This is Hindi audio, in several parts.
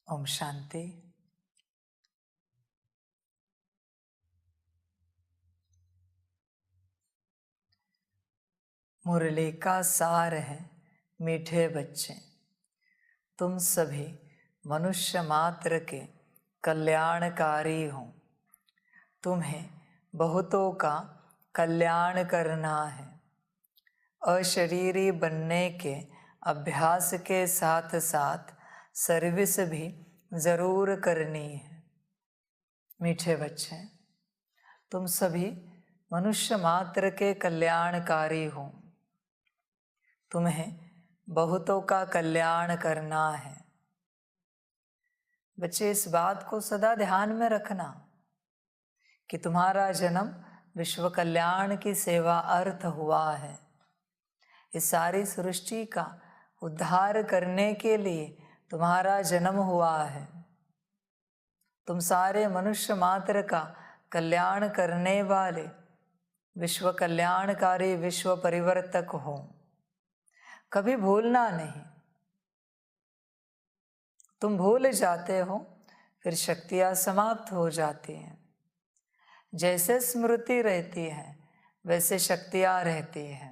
ओम शांति। मुरली का सार है मीठे बच्चे, तुम सभी मनुष्य मात्र के कल्याणकारी हो। तुम्हें बहुतों का कल्याण करना है। अशरीरी बनने के अभ्यास के साथ साथ सर्विस भी ज़रूर करनी है। मीठे बच्चे, तुम सभी मनुष्य मात्र के कल्याणकारी हो। तुम्हें बहुतों का कल्याण करना है। बच्चे, इस बात को सदा ध्यान में रखना कि तुम्हारा जन्म विश्व कल्याण की सेवा अर्थ हुआ है। इस सारी सृष्टि का उद्धार करने के लिए तुम्हारा जन्म हुआ है। तुम सारे मनुष्य मात्र का कल्याण करने वाले विश्व कल्याणकारी विश्व परिवर्तक हो। कभी भूलना नहीं। तुम भूल जाते हो फिर शक्तियाँ समाप्त हो जाती हैं। जैसे स्मृति रहती है वैसे शक्तियाँ रहती हैं।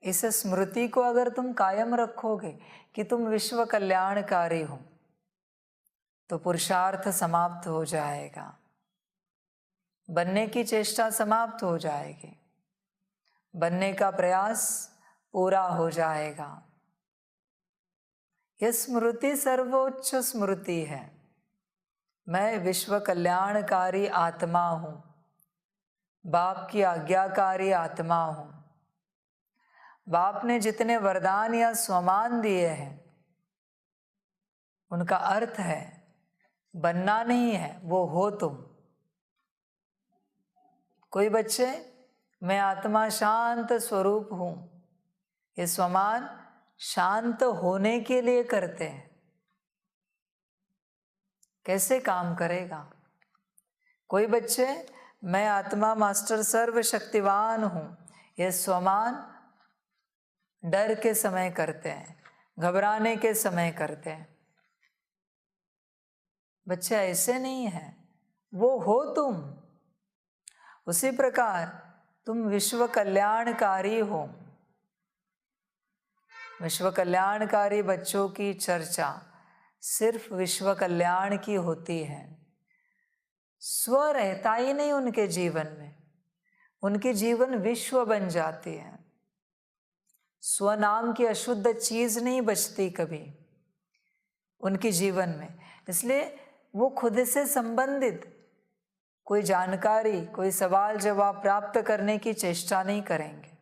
इस स्मृति को अगर तुम कायम रखोगे कि तुम विश्व कल्याणकारी हो तो पुरुषार्थ समाप्त हो जाएगा, बनने की चेष्टा समाप्त हो जाएगी, बनने का प्रयास पूरा हो जाएगा। यह स्मृति सर्वोच्च स्मृति है। मैं विश्व कल्याणकारी आत्मा हूँ, बाप की आज्ञाकारी आत्मा हूँ। बाप ने जितने वरदान या स्वमान दिए हैं उनका अर्थ है बनना नहीं है, वो हो तुम। कोई बच्चे मैं आत्मा शांत स्वरूप हूँ, ये स्वमान शांत होने के लिए करते हैं। कैसे काम करेगा? कोई बच्चे मैं आत्मा मास्टर सर्वशक्तिवान हूँ, ये स्वमान डर के समय करते हैं, घबराने के समय करते हैं। बच्चे ऐसे नहीं है, वो हो तुम। उसी प्रकार तुम विश्व कल्याणकारी हो। विश्व कल्याणकारी बच्चों की चर्चा सिर्फ विश्व कल्याण की होती है। स्व रहता ही नहीं उनके जीवन में, उनके जीवन विश्व बन जाती है। स्व नाम की अशुद्ध चीज नहीं बचती कभी उनके जीवन में। इसलिए वो खुद से संबंधित कोई जानकारी, कोई सवाल जवाब प्राप्त करने की चेष्टा नहीं करेंगे।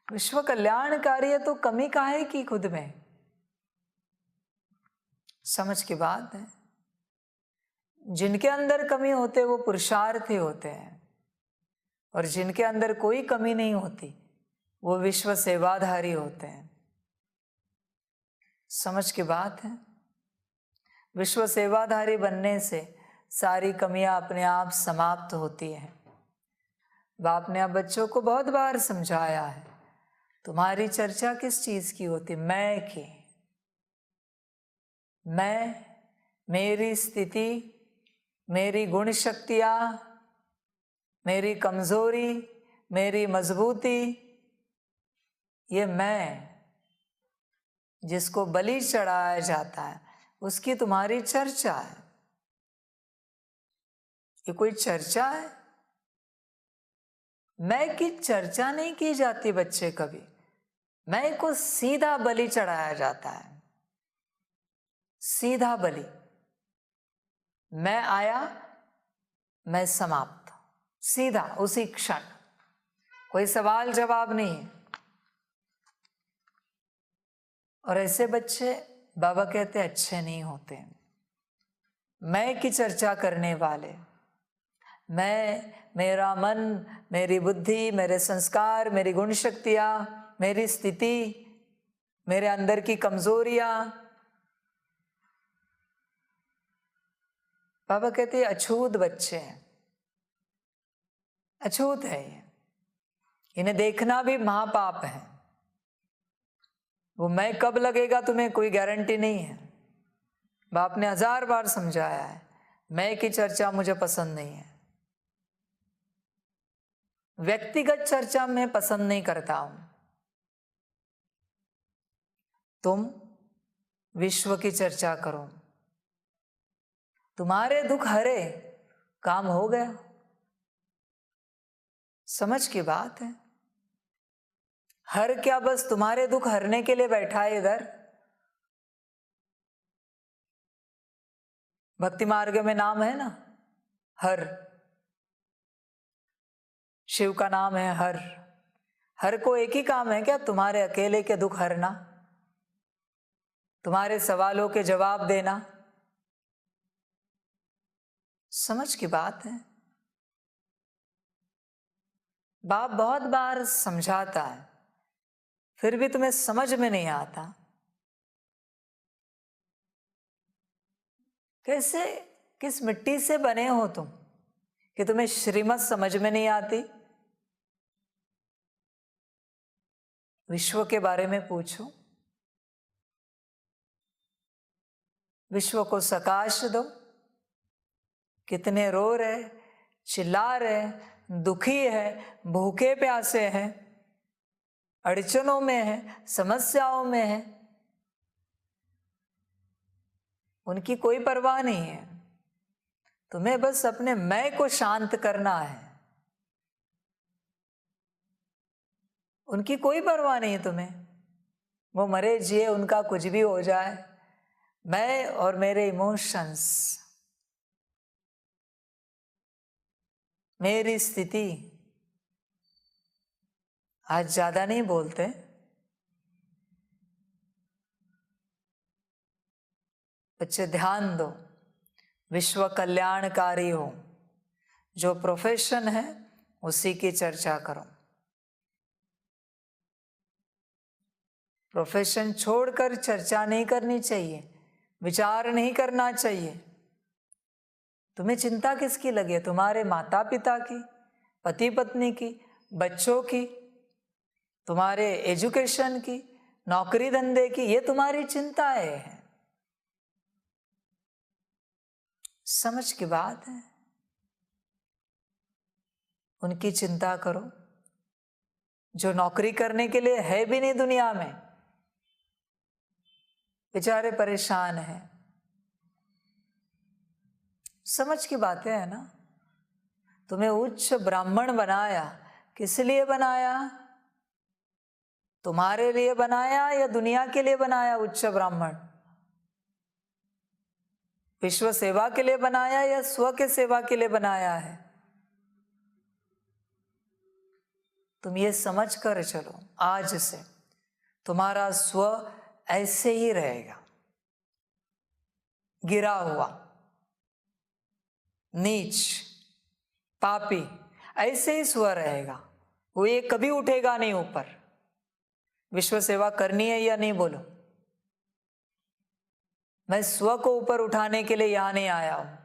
विश्व कल्याणकारी है तो कमी काहे की खुद में? समझ की बात है। जिनके अंदर कमी होते वो पुरुषार्थी होते हैं, और जिनके अंदर कोई कमी नहीं होती वो विश्व सेवाधारी होते हैं। समझ की बात है। विश्व सेवाधारी बनने से सारी कमियां अपने आप समाप्त होती हैं। बाप ने अब बच्चों को बहुत बार समझाया है, तुम्हारी चर्चा किस चीज की होती? मैं की। मैं, मेरी स्थिति, मेरी गुण शक्तियां, मेरी कमजोरी, मेरी मजबूती, ये मैं जिसको बलि चढ़ाया जाता है उसकी तुम्हारी चर्चा है। ये कोई चर्चा है? मैं की चर्चा नहीं की जाती बच्चे कभी। मैं को सीधा बलि चढ़ाया जाता है, सीधा बलि। मैं आया, मैं समाप्त, सीधा उसी क्षण, कोई सवाल जवाब नहीं है। और ऐसे बच्चे बाबा कहते अच्छे नहीं होते। मैं की चर्चा करने वाले, मैं, मेरा मन, मेरी बुद्धि, मेरे संस्कार, मेरी गुण शक्तियां, मेरी स्थिति, मेरे अंदर की कमजोरियां, बाबा कहते अछूत बच्चे हैं, अछूत है ये। इन्हें देखना भी महापाप है। वो मैं कब लगेगा तुम्हें कोई गारंटी नहीं है। बाप ने 1000 बार समझाया है, मैं की चर्चा मुझे पसंद नहीं है, व्यक्तिगत चर्चा मैं पसंद नहीं करता हूं। तुम विश्व की चर्चा करो, तुम्हारे दुख हरे, काम हो गया। समझ की बात है। हर क्या बस तुम्हारे दुख हरने के लिए बैठा है इधर? भक्ति मार्ग में नाम है ना हर, शिव का नाम है हर। हर को एक ही काम है क्या? तुम्हारे अकेले के दुख हरना, तुम्हारे सवालों के जवाब देना। समझ की बात है। बाप बहुत बार समझाता है, फिर भी तुम्हें समझ में नहीं आता। कैसे, किस मिट्टी से बने हो तुम कि तुम्हें श्रीमत समझ में नहीं आती? विश्व के बारे में पूछो, विश्व को सकाश दो। कितने रो रहे, चिल्ला रहे, दुखी है, भूखे प्यासे हैं, अड़चनों में है, समस्याओं में है, उनकी कोई परवाह नहीं है। तुम्हें बस अपने मैं को शांत करना है, उनकी कोई परवाह नहीं है तुम्हें। वो मरे जिए, उनका कुछ भी हो जाए, मैं और मेरे इमोशंस, मेरी स्थिति। आज ज्यादा नहीं बोलते, बच्चे ध्यान दो, विश्व कल्याणकारी हो, जो प्रोफेशन है उसी की चर्चा करो। प्रोफेशन छोड़कर चर्चा नहीं करनी चाहिए, विचार नहीं करना चाहिए। तुम्हें चिंता किसकी लगी है? तुम्हारे माता पिता की, पति पत्नी की, बच्चों की, तुम्हारे एजुकेशन की, नौकरी धंधे की, ये तुम्हारी चिंताएं हैं। समझ की बात है। उनकी चिंता करो जो नौकरी करने के लिए है भी नहीं दुनिया में, बेचारे परेशान हैं। समझ की बातें है ना। तुम्हें उच्च ब्राह्मण बनाया, किस लिए बनाया? तुम्हारे लिए बनाया या दुनिया के लिए बनाया? उच्च ब्राह्मण विश्व सेवा के लिए बनाया या स्व के सेवा के लिए बनाया है? तुम ये समझ कर चलो, आज से तुम्हारा स्व ऐसे ही रहेगा, गिरा हुआ, नीच, पापी, ऐसे ही स्व रहेगा। वो ये कभी उठेगा नहीं ऊपर। विश्व सेवा करनी है या नहीं? बोलो। मैं स्व को ऊपर उठाने के लिए यहां नहीं आया हूं,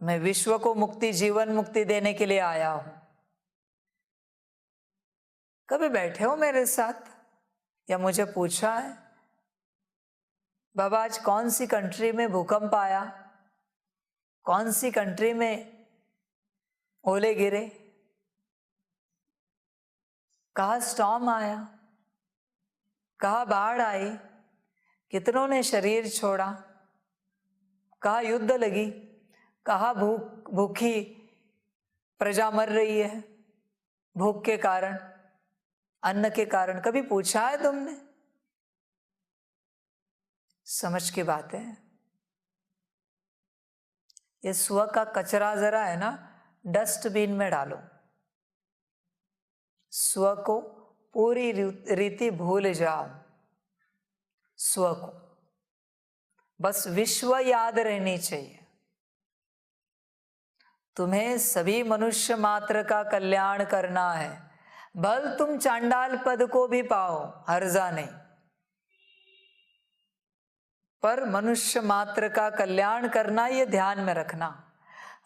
मैं विश्व को मुक्ति, जीवन मुक्ति देने के लिए आया हूं। कभी बैठे हो मेरे साथ या मुझे पूछा है, बाबा आज कौन सी कंट्री में भूकंप आया, कौन सी कंट्री में ओले गिरे, कहाँ स्टॉर्म आया, कहाँ बाढ़ आई, कितनों ने शरीर छोड़ा, कहाँ युद्ध लगी, कहाँ भूखी प्रजा मर रही है भूख के कारण, अन्न के कारण? कभी पूछा है तुमने? समझ की बात है। ये स्व का कचरा जरा है ना, डस्टबिन में डालो। स्व को पूरी रीति भूल जाओ। स्व को बस विश्व याद रहनी चाहिए। तुम्हें सभी मनुष्य मात्र का कल्याण करना है, भल तुम चांडाल पद को भी पाओ, हर्जा नहीं, पर मनुष्य मात्र का कल्याण करना ये ध्यान में रखना।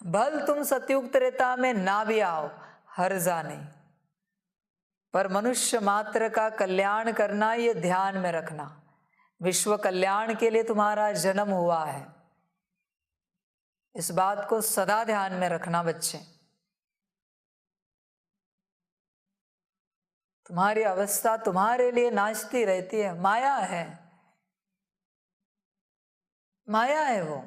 भल तुम सतयुग त्रेता में ना भी आओ, हर्जा नहीं, पर मनुष्य मात्र का कल्याण करना ये ध्यान में रखना। विश्व कल्याण के लिए तुम्हारा जन्म हुआ है। इस बात को सदा ध्यान में रखना बच्चे। तुम्हारी अवस्था तुम्हारे लिए नाचती रहती है, माया है, माया है वो।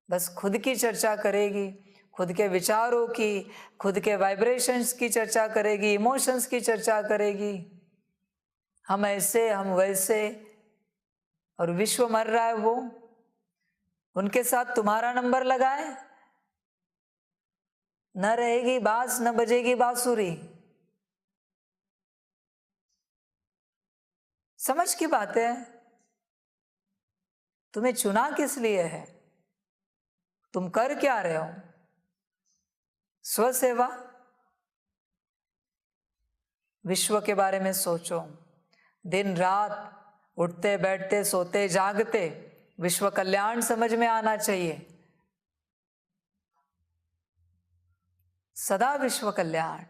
बस खुद की चर्चा करेगी, खुद के विचारों की, खुद के वाइब्रेशंस की चर्चा करेगी, इमोशंस की चर्चा करेगी, हम ऐसे हम वैसे, और विश्व मर रहा है वो। उनके साथ तुम्हारा नंबर लगाए, न रहेगी बांस न बजेगी बांसुरी। समझ की बात है। तुम्हें चुना किस लिए है? तुम कर क्या रहे हो? स्वसेवा। विश्व के बारे में सोचो, दिन रात उठते बैठते सोते जागते विश्व कल्याण समझ में आना चाहिए। सदा विश्व कल्याण।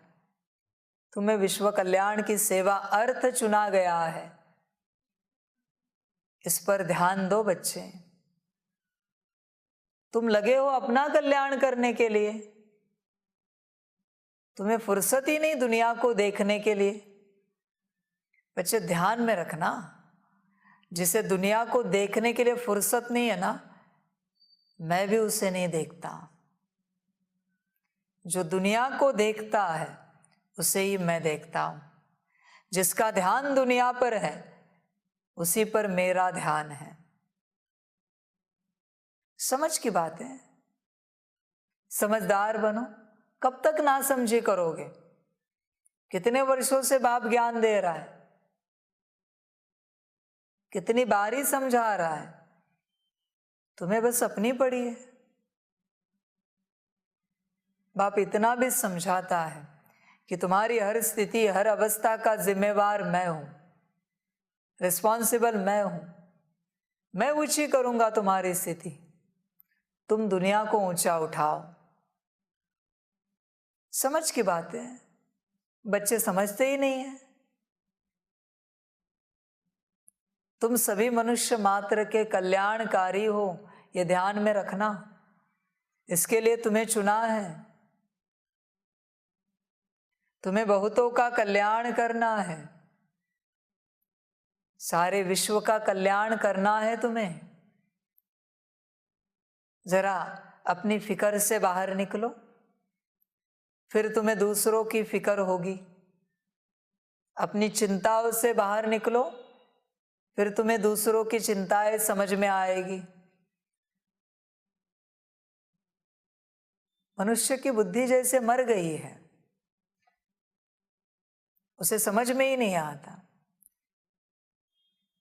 तुम्हें विश्व कल्याण की सेवा अर्थ चुना गया है। इस पर ध्यान दो बच्चे। तुम लगे हो अपना कल्याण करने के लिए, तुम्हें फुर्सत ही नहीं दुनिया को देखने के लिए। बच्चे ध्यान में रखना, जिसे दुनिया को देखने के लिए फुर्सत नहीं है ना, मैं भी उसे नहीं देखता। जो दुनिया को देखता है उसे ही मैं देखता हूं। जिसका ध्यान दुनिया पर है उसी पर मेरा ध्यान है। समझ की बात है। समझदार बनो। कब तक ना समझी करोगे? कितने वर्षों से बाप ज्ञान दे रहा है, कितनी बारी समझा रहा है, तुम्हें बस अपनी पड़ी है। बाप इतना भी समझाता है कि तुम्हारी हर स्थिति हर अवस्था का जिम्मेवार मैं हूं, रिस्पॉन्सिबल मैं हूं। मैं ऊंची करूंगा तुम्हारी स्थिति, तुम दुनिया को ऊंचा उठाओ। समझ की बात है। बच्चे समझते ही नहीं है। तुम सभी मनुष्य मात्र के कल्याणकारी हो, ये ध्यान में रखना। इसके लिए तुम्हें चुना है। तुम्हें बहुतों का कल्याण करना है, सारे विश्व का कल्याण करना है तुम्हें। जरा अपनी फिक्र से बाहर निकलो, फिर तुम्हें दूसरों की फिक्र होगी। अपनी चिंताओं से बाहर निकलो, फिर तुम्हें दूसरों की चिंताएं समझ में आएगी। मनुष्य की बुद्धि जैसे मर गई है, उसे समझ में ही नहीं आता।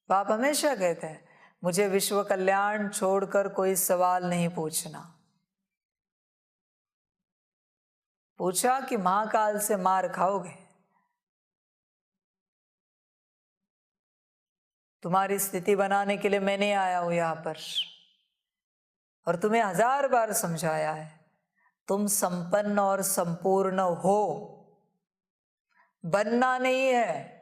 बाप हमेशा कहते हैं, मुझे विश्व कल्याण छोड़कर कोई सवाल नहीं पूछना। पूछा कि महाकाल से मार खाओगे। तुम्हारी स्थिति बनाने के लिए मैं नहीं आया हूं यहां पर, और तुम्हें 1000 बार समझाया है, तुम संपन्न और संपूर्ण हो, बनना नहीं है।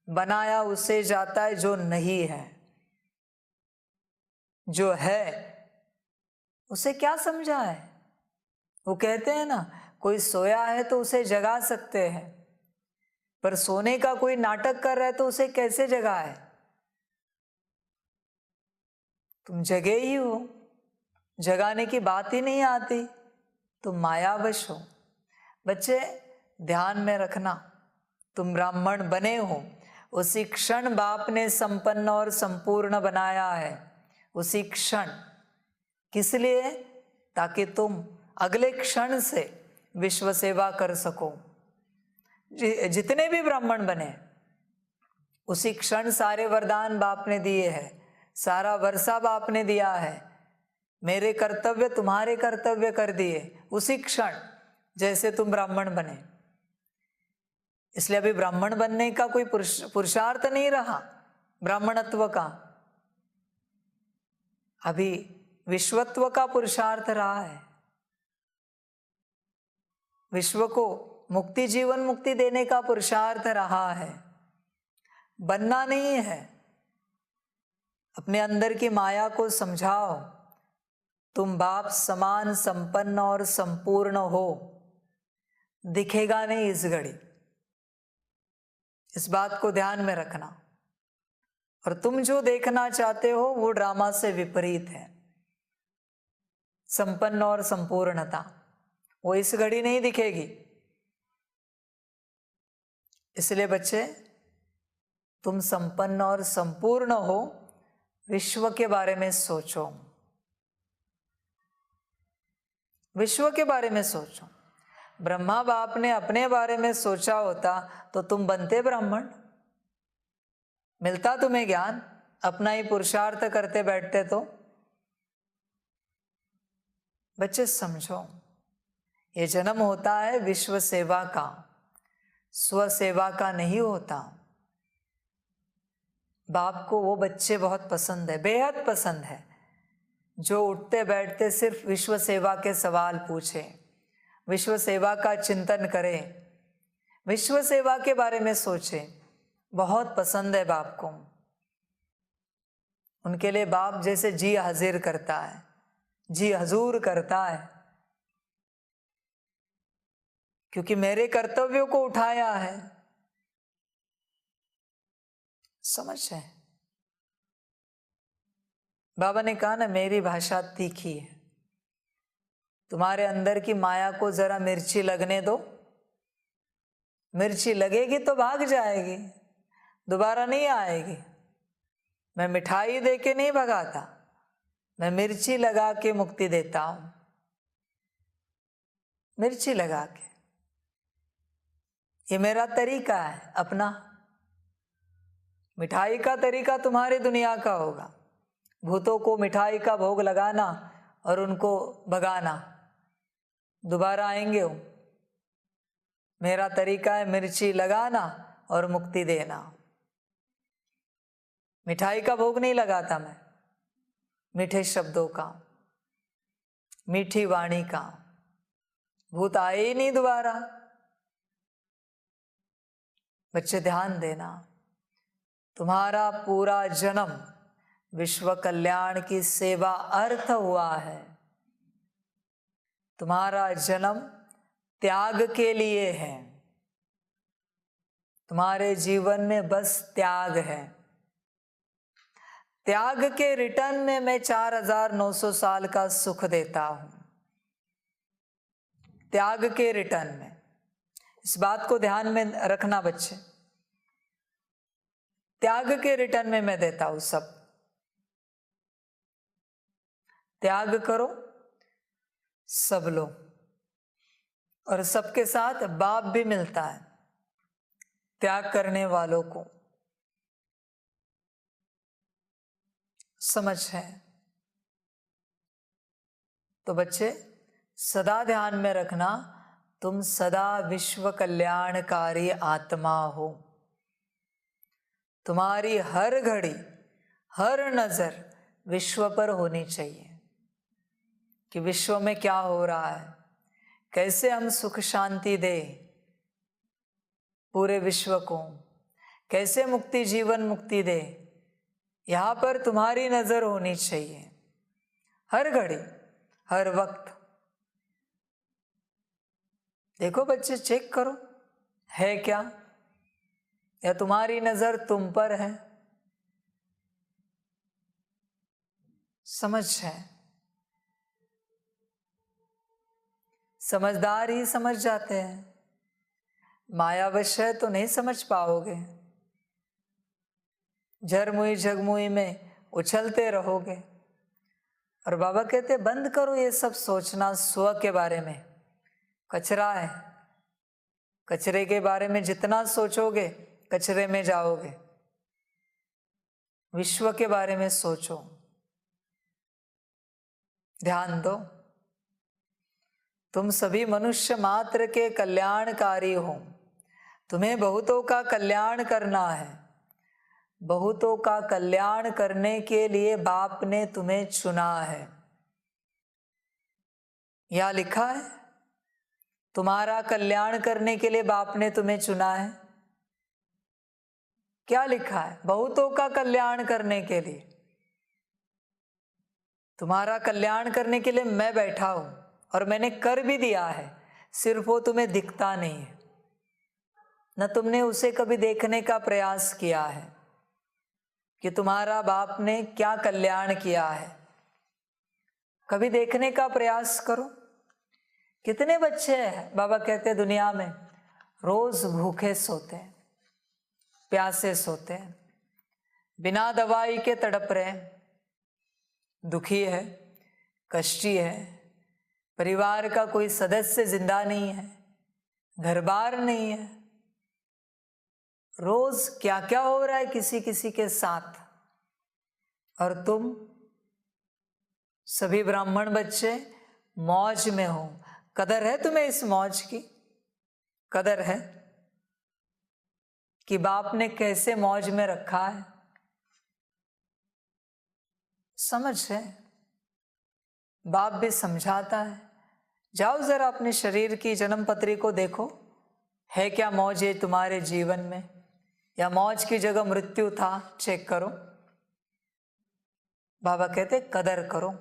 बनाया उसे जाता है जो नहीं है। जो है उसे क्या समझा है? वो कहते हैं ना, कोई सोया है तो उसे जगा सकते हैं, पर सोने का कोई नाटक कर रहा है तो उसे कैसे जगाए? तुम जगे ही हो, जगाने की बात ही नहीं आती, तुम मायावश हो। बच्चे ध्यान में रखना, तुम ब्राह्मण बने हो, उसी क्षण बाप ने संपन्न और संपूर्ण बनाया है। उसी क्षण। किस लिए? ताकि तुम अगले क्षण से विश्व सेवा कर सको। जितने भी ब्राह्मण बने उसी क्षण सारे वरदान बाप ने दिए हैं, सारा वर्षा बाप ने दिया है। मेरे कर्तव्य तुम्हारे कर्तव्य कर दिए उसी क्षण जैसे तुम ब्राह्मण बने। इसलिए अभी ब्राह्मण बनने का कोई पुरुषार्थ नहीं रहा, ब्राह्मणत्व का। अभी विश्वत्व का पुरुषार्थ रहा है। विश्व को मुक्ति, जीवन मुक्ति देने का पुरुषार्थ रहा है। बनना नहीं है। अपने अंदर की माया को समझाओ, तुम बाप समान संपन्न और संपूर्ण हो। दिखेगा नहीं इस घड़ी, इस बात को ध्यान में रखना। और तुम जो देखना चाहते हो वो ड्रामा से विपरीत है। संपन्न और संपूर्णता वो इस घड़ी नहीं दिखेगी। इसलिए बच्चे, तुम संपन्न और संपूर्ण हो, विश्व के बारे में सोचो, विश्व के बारे में सोचो। ब्रह्मा बाप ने अपने बारे में सोचा होता तो तुम बनते ब्राह्मण, मिलता तुम्हें ज्ञान। अपना ही पुरुषार्थ करते बैठते तो। बच्चे समझो, ये जन्म होता है विश्व सेवा का, स्व सेवा का नहीं होता। बाप को वो बच्चे बहुत पसंद है, बेहद पसंद है, जो उठते बैठते सिर्फ विश्व सेवा के सवाल पूछे, विश्व सेवा का चिंतन करे, विश्व सेवा के बारे में सोचे। बहुत पसंद है बाप को। उनके लिए बाप जैसे जी हाजिर करता है, जी हजूर करता है, क्योंकि मेरे कर्तव्यों को उठाया है। समझ है? बाबा ने कहा ना, मेरी भाषा तीखी है, तुम्हारे अंदर की माया को जरा मिर्ची लगने दो। मिर्ची लगेगी तो भाग जाएगी, दोबारा नहीं आएगी। मैं मिठाई दे के नहीं भगाता, मैं मिर्ची लगा के मुक्ति देता हूं। मिर्ची लगा के, ये मेरा तरीका है अपना। मिठाई का तरीका तुम्हारी दुनिया का होगा, भूतों को मिठाई का भोग लगाना और उनको भगाना, दोबारा आएंगे वो। मेरा तरीका है मिर्ची लगाना और मुक्ति देना। मिठाई का भोग नहीं लगाता मैं, मीठे शब्दों का, मीठी वाणी का। भूत आए ही नहीं दोबारा। बच्चे ध्यान देना, तुम्हारा पूरा जन्म विश्व कल्याण की सेवा अर्थ हुआ है। तुम्हारा जन्म त्याग के लिए है। तुम्हारे जीवन में बस त्याग है। त्याग के रिटर्न में मैं 4900 साल का सुख देता हूं। त्याग के रिटर्न में, इस बात को ध्यान में रखना बच्चे। त्याग के रिटर्न में मैं देता हूं सब। त्याग करो, सब लो। और सबके साथ बाप भी मिलता है त्याग करने वालों को। समझ है? तो बच्चे सदा ध्यान में रखना, तुम सदा विश्व कल्याणकारी आत्मा हो। तुम्हारी हर घड़ी, हर नजर विश्व पर होनी चाहिए कि विश्व में क्या हो रहा है, कैसे हम सुख शांति दे पूरे विश्व को, कैसे मुक्ति जीवन मुक्ति दे। यहां पर तुम्हारी नजर होनी चाहिए हर घड़ी, हर वक्त। देखो बच्चे, चेक करो है क्या, या तुम्हारी नजर तुम पर है। समझ है? समझदार ही समझ जाते हैं, मायावश है तो नहीं समझ पाओगे। झरमुई झगमुई में उछलते रहोगे। और बाबा कहते बंद करो ये सब सोचना स्व के बारे में, कचरा है। कचरे के बारे में जितना सोचोगे कचरे में जाओगे। विश्व के बारे में सोचो, ध्यान दो। तुम सभी मनुष्य मात्र के कल्याणकारी हो। तुम्हें बहुतों का कल्याण करना है। बहुतों का कल्याण करने के लिए बाप ने तुम्हें चुना है। यह लिखा है, तुम्हारा कल्याण करने के लिए बाप ने तुम्हें चुना है। क्या लिखा है? बहुतों का कल्याण करने के लिए। तुम्हारा कल्याण करने के लिए मैं बैठा हूं और मैंने कर भी दिया है, सिर्फ वो तुम्हें दिखता नहीं है, न तुमने उसे कभी देखने का प्रयास किया है कि तुम्हारा बाप ने क्या कल्याण किया है। कभी देखने का प्रयास करो। कितने बच्चे हैं, बाबा कहते हैं, दुनिया में रोज भूखे सोते हैं, प्यासे सोते हैं, बिना दवाई के तड़प रहे हैं, दुखी है, कष्टी है, परिवार का कोई सदस्य जिंदा नहीं है, घर बार नहीं है, रोज क्या क्या हो रहा है किसी किसी के साथ। और तुम सभी ब्राह्मण बच्चे मौज में हो। कदर है तुम्हें इस मौज की? कदर है कि बाप ने कैसे मौज में रखा है? समझ है? बाप भी समझाता है। जाओ जरा अपने शरीर की जन्म पत्री को देखो, है क्या मौज है तुम्हारे जीवन में, या मौज की जगह मृत्यु था? चेक करो। बाबा कहते कदर करो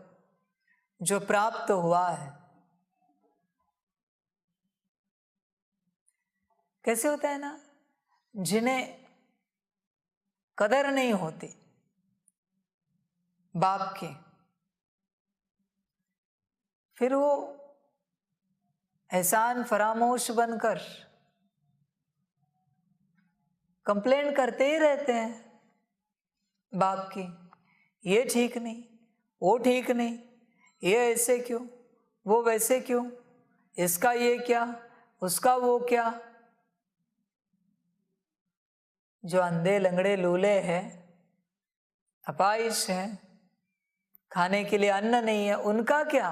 जो प्राप्त हुआ है। कैसे होता है ना, जिन्हें कदर नहीं होती बाप की, फिर वो एहसान फरामोश बनकर कंप्लेन करते ही रहते हैं बाप की। ये ठीक नहीं, वो ठीक नहीं, ये ऐसे क्यों, वो वैसे क्यों, इसका ये क्या, उसका वो क्या। जो अंधे लंगड़े लूले हैं, अपाइश हैं, खाने के लिए अन्न नहीं है, उनका क्या?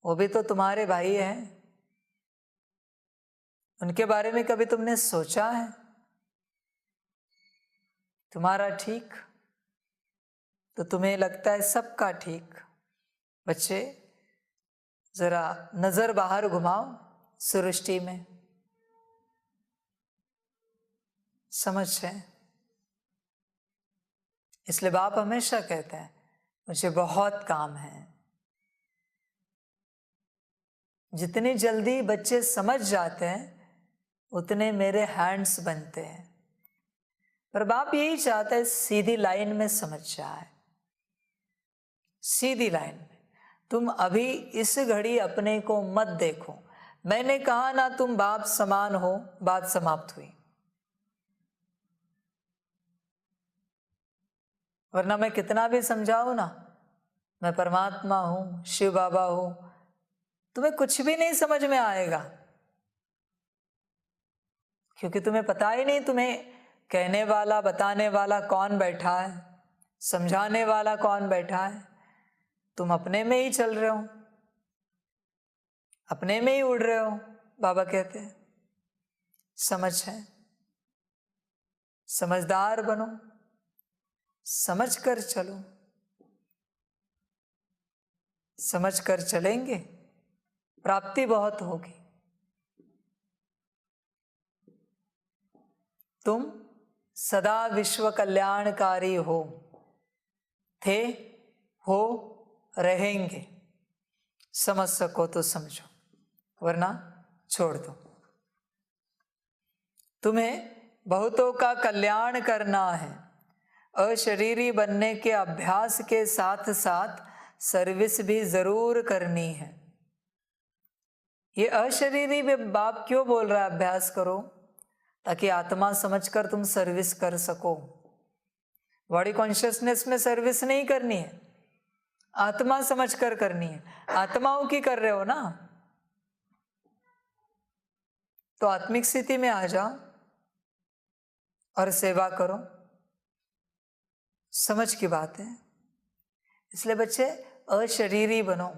वो भी तो तुम्हारे भाई हैं। उनके बारे में कभी तुमने सोचा है? तुम्हारा ठीक तो तुम्हें लगता है सबका ठीक। बच्चे जरा नजर बाहर घुमाओ सृष्टि में, समझ है? इसलिए बाप हमेशा कहते हैं मुझे बहुत काम है। जितनी जल्दी बच्चे समझ जाते हैं उतने मेरे हैंड्स बनते हैं। पर बाप यही चाहता है सीधी लाइन में समझ जाए, सीधी लाइन में। तुम अभी इस घड़ी अपने को मत देखो। मैंने कहा ना तुम बाप समान हो, बात समाप्त हुई। वरना मैं कितना भी समझाऊं ना, मैं परमात्मा हूं, शिव बाबा हूं, तुम्हें कुछ भी नहीं समझ में आएगा, क्योंकि तुम्हें पता ही नहीं तुम्हें कहने वाला, बताने वाला कौन बैठा है, समझाने वाला कौन बैठा है। तुम अपने में ही चल रहे हो, अपने में ही उड़ रहे हो। बाबा कहते हैं समझ है, समझदार बनो, समझ कर चलो। समझ कर चलेंगे प्राप्ति बहुत होगी। तुम सदा विश्व कल्याणकारी हो, थे, हो, रहेंगे। समझ सको तो समझो, वरना छोड़ दो। तुम्हें बहुतों का कल्याण करना है। अशरीरी बनने के अभ्यास के साथ साथ सर्विस भी जरूर करनी है। ये अशरीरी में बाप क्यों बोल रहा है अभ्यास करो? ताकि आत्मा समझकर तुम सर्विस कर सको। बॉडी कॉन्शियसनेस में सर्विस नहीं करनी है, आत्मा समझकर करनी है। आत्माओं की कर रहे हो ना, तो आत्मिक स्थिति में आ जाओ और सेवा करो। समझ की बात है। इसलिए बच्चे अशरीरी बनो,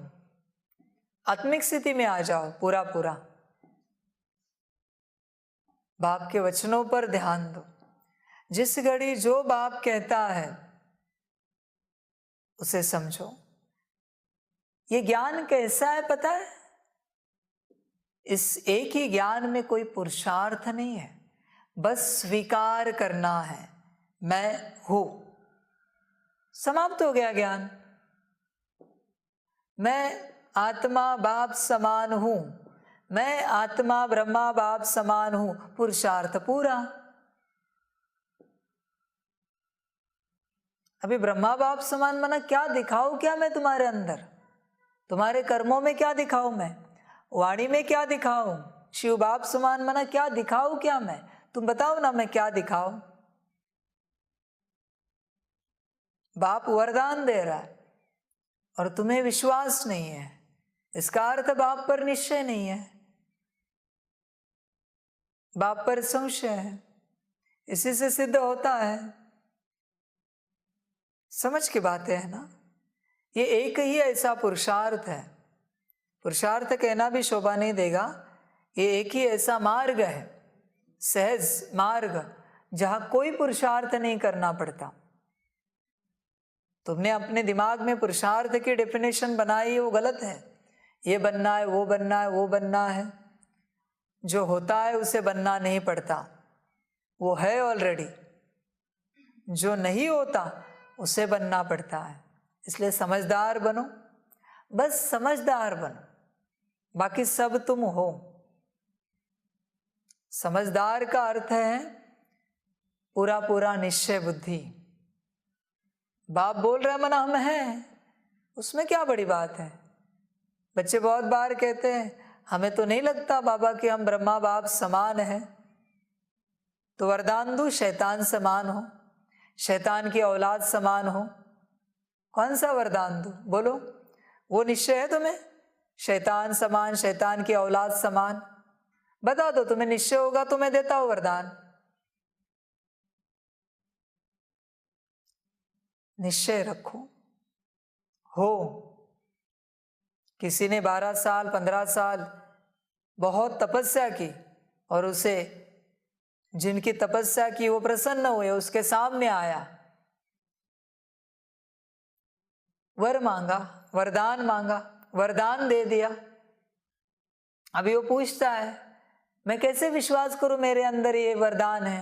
आत्मिक स्थिति में आ जाओ पूरा पूरा। बाप के वचनों पर ध्यान दो। जिस घड़ी जो बाप कहता है उसे समझो। ये ज्ञान कैसा है पता है? इस एक ही ज्ञान में कोई पुरुषार्थ नहीं है। बस स्वीकार करना है, मैं हूं। समाप्त हो गया ज्ञान। मैं आत्मा बाप समान हूं, मैं आत्मा ब्रह्मा बाप समान हूं, पुरुषार्थ पूरा। अभी ब्रह्मा बाप समान माना क्या दिखाऊं, क्या मैं तुम्हारे अंदर, तुम्हारे कर्मों में क्या दिखाऊं, मैं वाणी में क्या दिखाऊं। शिव बाप समान माना क्या दिखाऊं, क्या मैं, तुम बताओ ना मैं क्या दिखाऊं। बाप वरदान दे रहा है और तुम्हें विश्वास नहीं है, इसका अर्थ बाप पर निश्चय नहीं है, बाप पर संशय है। इसी से सिद्ध होता है। समझ की बातें है ना। ये एक ही ऐसा पुरुषार्थ है, पुरुषार्थ कहना भी शोभा नहीं देगा। ये एक ही ऐसा मार्ग है, सहज मार्ग, जहां कोई पुरुषार्थ नहीं करना पड़ता। तुमने अपने दिमाग में पुरुषार्थ की डेफिनेशन बनाई, वो गलत है। ये बनना है, वो बनना है, वो बनना है। जो होता है उसे बनना नहीं पड़ता, वो है ऑलरेडी। जो नहीं होता उसे बनना पड़ता है। इसलिए समझदार बनो, बस समझदार बनो, बाकी सब तुम हो। समझदार का अर्थ है पूरा पूरा निश्चय बुद्धि। बाप बोल रहा है मना हम हैं, उसमें क्या बड़ी बात है। बच्चे बहुत बार कहते हैं हमें तो नहीं लगता बाबा कि हम ब्रह्मा बाप समान हैं। तो वरदान दो, शैतान समान हो, शैतान की औलाद समान हो। कौन सा वरदान दो, बोलो। वो निश्चय है तुम्हें, शैतान समान, शैतान की औलाद समान, बता दो। तुम्हें निश्चय होगा तो मैं देता हूं वरदान। निश्चय रखो, हो। किसी ने 12 साल 15 साल बहुत तपस्या की और उसे, जिनकी तपस्या की वो प्रसन्न हुए, उसके सामने आया, वर मांगा, वरदान मांगा, वरदान दे दिया। अभी वो पूछता है मैं कैसे विश्वास करूं मेरे अंदर ये वरदान है।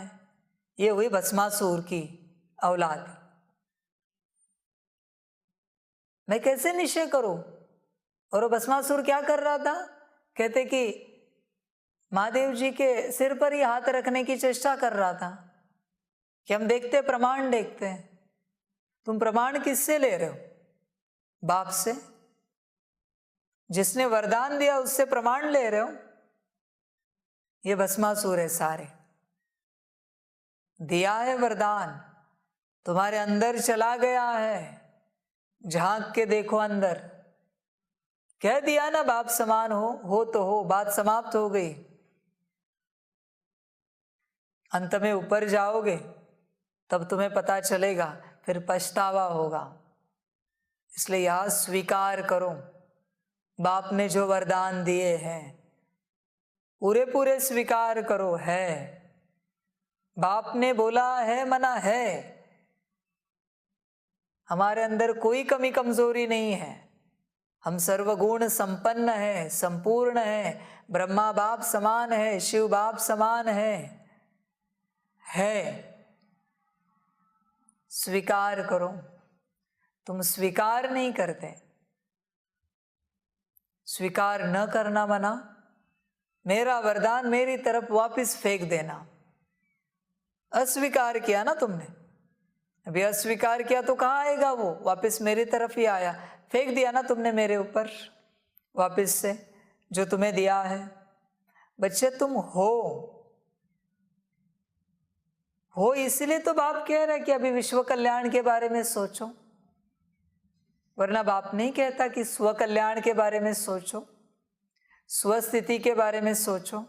ये हुई भस्मासुर की औलाद, मैं कैसे निश्चय करूं। और वो भस्मासुर क्या कर रहा था, कहते कि महादेव जी के सिर पर ही हाथ रखने की चेष्टा कर रहा था कि हम देखते प्रमाण देखते हैं। तुम प्रमाण किससे ले रहे हो, बाप से। जिसने वरदान दिया उससे प्रमाण ले रहे हो। ये भस्मासुर है सारे, दिया है वरदान, तुम्हारे अंदर चला गया है, झांक के देखो अंदर। कह दिया ना बाप समान हो तो हो, बात समाप्त हो गई। अंत में ऊपर जाओगे तब तुम्हें पता चलेगा, फिर पछतावा होगा। इसलिए यह स्वीकार करो, बाप ने जो वरदान दिए हैं पूरे पूरे स्वीकार करो। है, बाप ने बोला है मना है। हमारे अंदर कोई कमी कमजोरी नहीं है, हम सर्वगुण संपन्न है, संपूर्ण है, ब्रह्मा बाप समान है, शिव बाप समान है। स्वीकार करो। तुम स्वीकार नहीं करते। स्वीकार न करना मना मेरा वरदान मेरी तरफ वापस फेंक देना। अस्वीकार किया ना तुमने, अभी अस्वीकार किया तो कहाँ आएगा वो, वापस मेरी तरफ ही आया। फेंक दिया ना तुमने मेरे ऊपर वापस से जो तुम्हें दिया है। बच्चे तुम हो इसलिए तो बाप कह रहा है कि अभी विश्व कल्याण के बारे में सोचो, वरना बाप नहीं कहता कि स्व कल्याण के बारे में सोचो, स्वस्थिति के बारे में सोचो।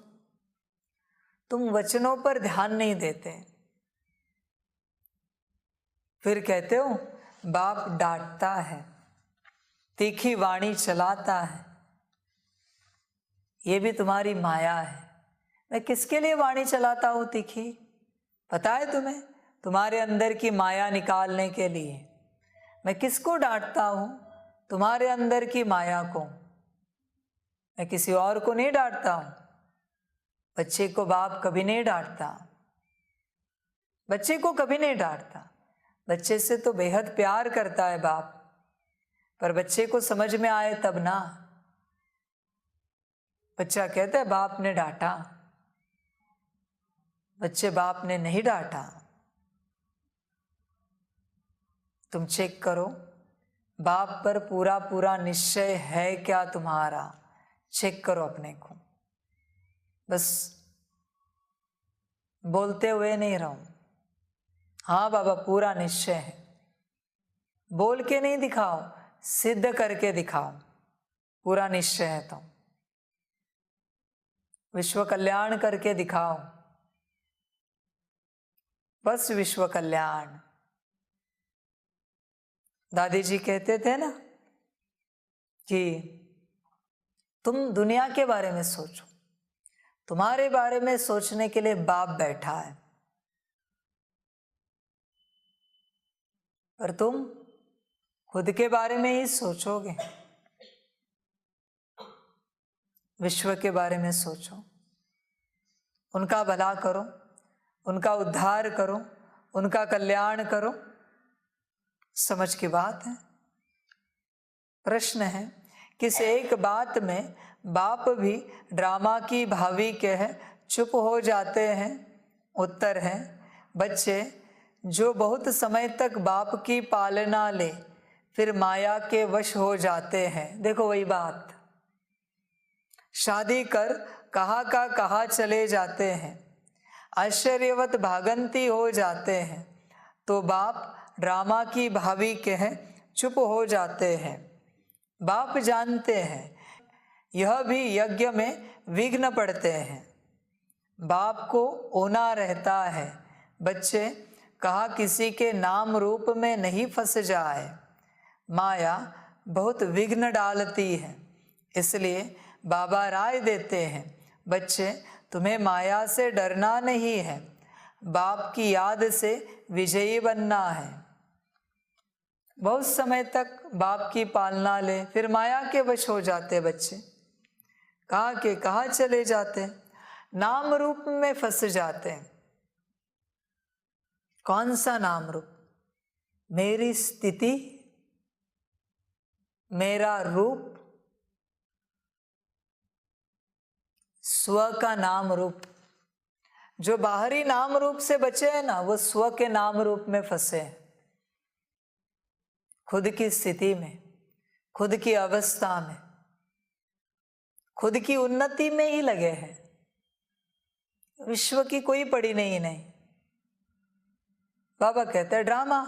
तुम वचनों पर ध्यान नहीं देते, फिर कहते हो बाप डांटता है, तीखी वाणी चलाता है। ये भी तुम्हारी माया है। मैं किसके लिए वाणी चलाता हूं तीखी, पता है तुम्हें? तुम्हारे अंदर की माया निकालने के लिए। मैं किसको डांटता हूं? तुम्हारे अंदर की माया को। मैं किसी और को नहीं डांटता हूं। बच्चे को बाप कभी नहीं डांटता। बच्चे को कभी नहीं डांटता, बच्चे से तो बेहद प्यार करता है बाप, पर बच्चे को समझ में आए तब ना। बच्चा कहता है बाप ने डांटा, बच्चे बाप ने नहीं डांटा। तुम चेक करो बाप पर पूरा पूरा निश्चय है क्या तुम्हारा, चेक करो अपने को। बस बोलते हुए नहीं रहो, हाँ बाबा पूरा निश्चय है। बोल के नहीं दिखाओ, सिद्ध करके दिखाओ पूरा निश्चय है तो। विश्व कल्याण करके दिखाओ, बस विश्व कल्याण। दादी जी कहते थे ना कि तुम दुनिया के बारे में सोचो, तुम्हारे बारे में सोचने के लिए बाप बैठा है, पर तुम खुद के बारे में ही सोचोगे। विश्व के बारे में सोचो, उनका भला करो, उनका उद्धार करो, उनका कल्याण करो। समझ की बात है। प्रश्न है, किस एक बात में बाप भी ड्रामा की भावी कह चुप हो जाते हैं? उत्तर है, बच्चे जो बहुत समय तक बाप की पालना ले फिर माया के वश हो जाते हैं। देखो वही बात, शादी कर कहाँ का कहाँ चले जाते हैं, आश्चर्यवत भागंती हो जाते हैं, तो बाप ड्रामा की भावी कह चुप हो जाते हैं। बाप जानते हैं यह भी यज्ञ में विघ्न पड़ते हैं, बाप को ओना रहता है। बच्चे कहा किसी के नाम रूप में नहीं फंस जाए, माया बहुत विघ्न डालती है, इसलिए बाबा राय देते हैं बच्चे तुम्हें माया से डरना नहीं है, बाप की याद से विजयी बनना है। बहुत समय तक बाप की पालना ले फिर माया के वश हो जाते बच्चे, कहाँ के कहाँ चले जाते, नाम रूप में फंस जाते हैं। कौन सा नाम रूप? मेरी स्थिति, मेरा रूप, स्व का नाम रूप। जो बाहरी नाम रूप से बचे हैं ना, वो स्व के नाम रूप में फंसे हैं, खुद की स्थिति में, खुद की अवस्था में, खुद की उन्नति में ही लगे हैं, विश्व की कोई पड़ी नहीं। बाबा कहते हैं ड्रामा,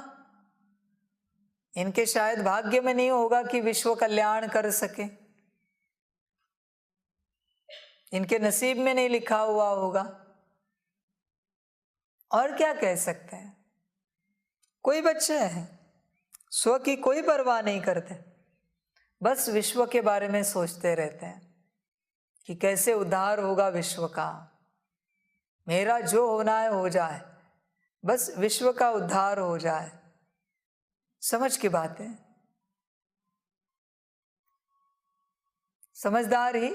इनके शायद भाग्य में नहीं होगा कि विश्व कल्याण कर सके, इनके नसीब में नहीं लिखा हुआ होगा। और क्या कह सकते हैं? कोई बच्चे हैं स्व की कोई परवाह नहीं करते, बस विश्व के बारे में सोचते रहते हैं कि कैसे उद्धार होगा विश्व का, मेरा जो होना है हो जाए, बस विश्व का उद्धार हो जाए। समझ की बात है। समझदार ही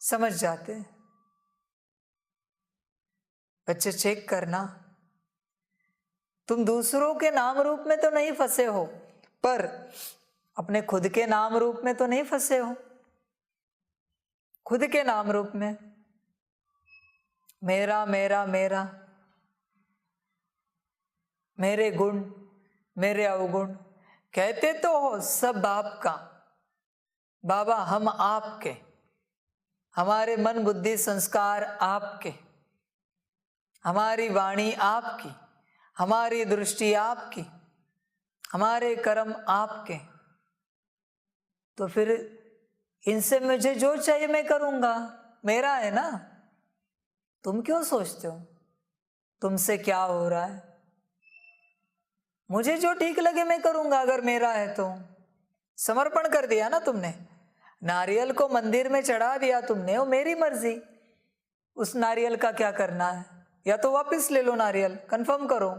समझ जाते हैं। बच्चे चेक करना, तुम दूसरों के नाम रूप में तो नहीं फंसे हो, पर अपने खुद के नाम रूप में तो नहीं फंसे हो। खुद के नाम रूप में मेरा मेरा मेरा, मेरे गुण मेरे अवगुण, कहते तो हो सब बाप का, बाबा हम आपके, हमारे मन बुद्धि संस्कार आपके, हमारी वाणी आपकी, हमारी दृष्टि आपकी, हमारे कर्म आपके। तो फिर इनसे मुझे जो चाहिए मैं करूंगा, मेरा है ना। तुम क्यों सोचते हो तुमसे क्या हो रहा है? मुझे जो ठीक लगे मैं करूंगा, अगर मेरा है तो। समर्पण कर दिया ना तुमने, नारियल को मंदिर में चढ़ा दिया तुमने, वो मेरी मर्जी। उस नारियल का क्या करना है? या तो वापस ले लो नारियल, कंफर्म करो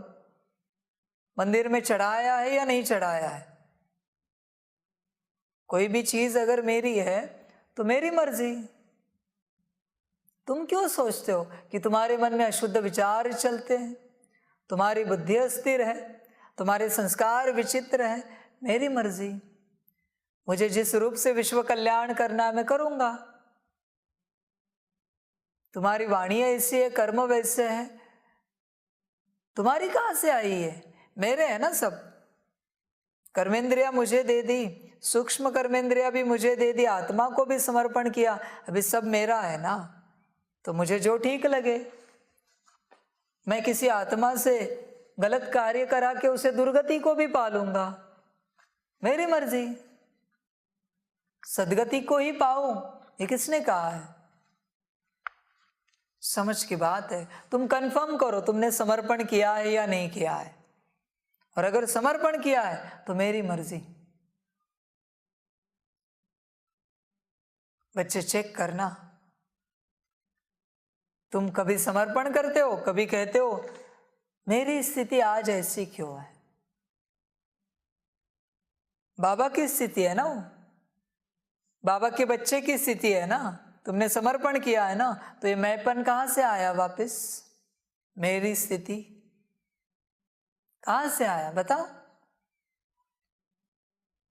मंदिर में चढ़ाया है या नहीं चढ़ाया है। कोई भी चीज अगर मेरी है तो मेरी मर्जी। तुम क्यों सोचते हो कि तुम्हारे मन में अशुद्ध विचार चलते हैं? तुम्हारी बुद्धि अस्थिर है, तुम्हारे संस्कार विचित्र हैं, मेरी मर्जी। मुझे जिस रूप से विश्व कल्याण करना है मैं करूंगा। तुम्हारी वाणी ऐसी है, कर्म वैसे है, तुम्हारी कहाँ से आई है? मेरे है ना सब। कर्मेंद्रिया मुझे दे दी, सूक्ष्म कर्मेंद्रिया भी मुझे दे दी, आत्मा को भी समर्पण किया, अभी सब मेरा है ना। तो मुझे जो ठीक लगे, मैं किसी आत्मा से गलत कार्य करा के उसे दुर्गति को भी पालूंगा, मेरी मर्जी। सदगति को ही पाऊं, ये किसने कहा है? समझ की बात है। तुम कंफर्म करो तुमने समर्पण किया है या नहीं किया है, और अगर समर्पण किया है तो मेरी मर्जी। बच्चे चेक करना, तुम कभी समर्पण करते हो, कभी कहते हो मेरी स्थिति आज ऐसी क्यों है। बाबा की स्थिति है ना, वो बाबा के बच्चे की स्थिति है ना, तुमने समर्पण किया है ना, तो ये मैंपन कहां से आया वापस? मेरी स्थिति कहां से आया बताओ?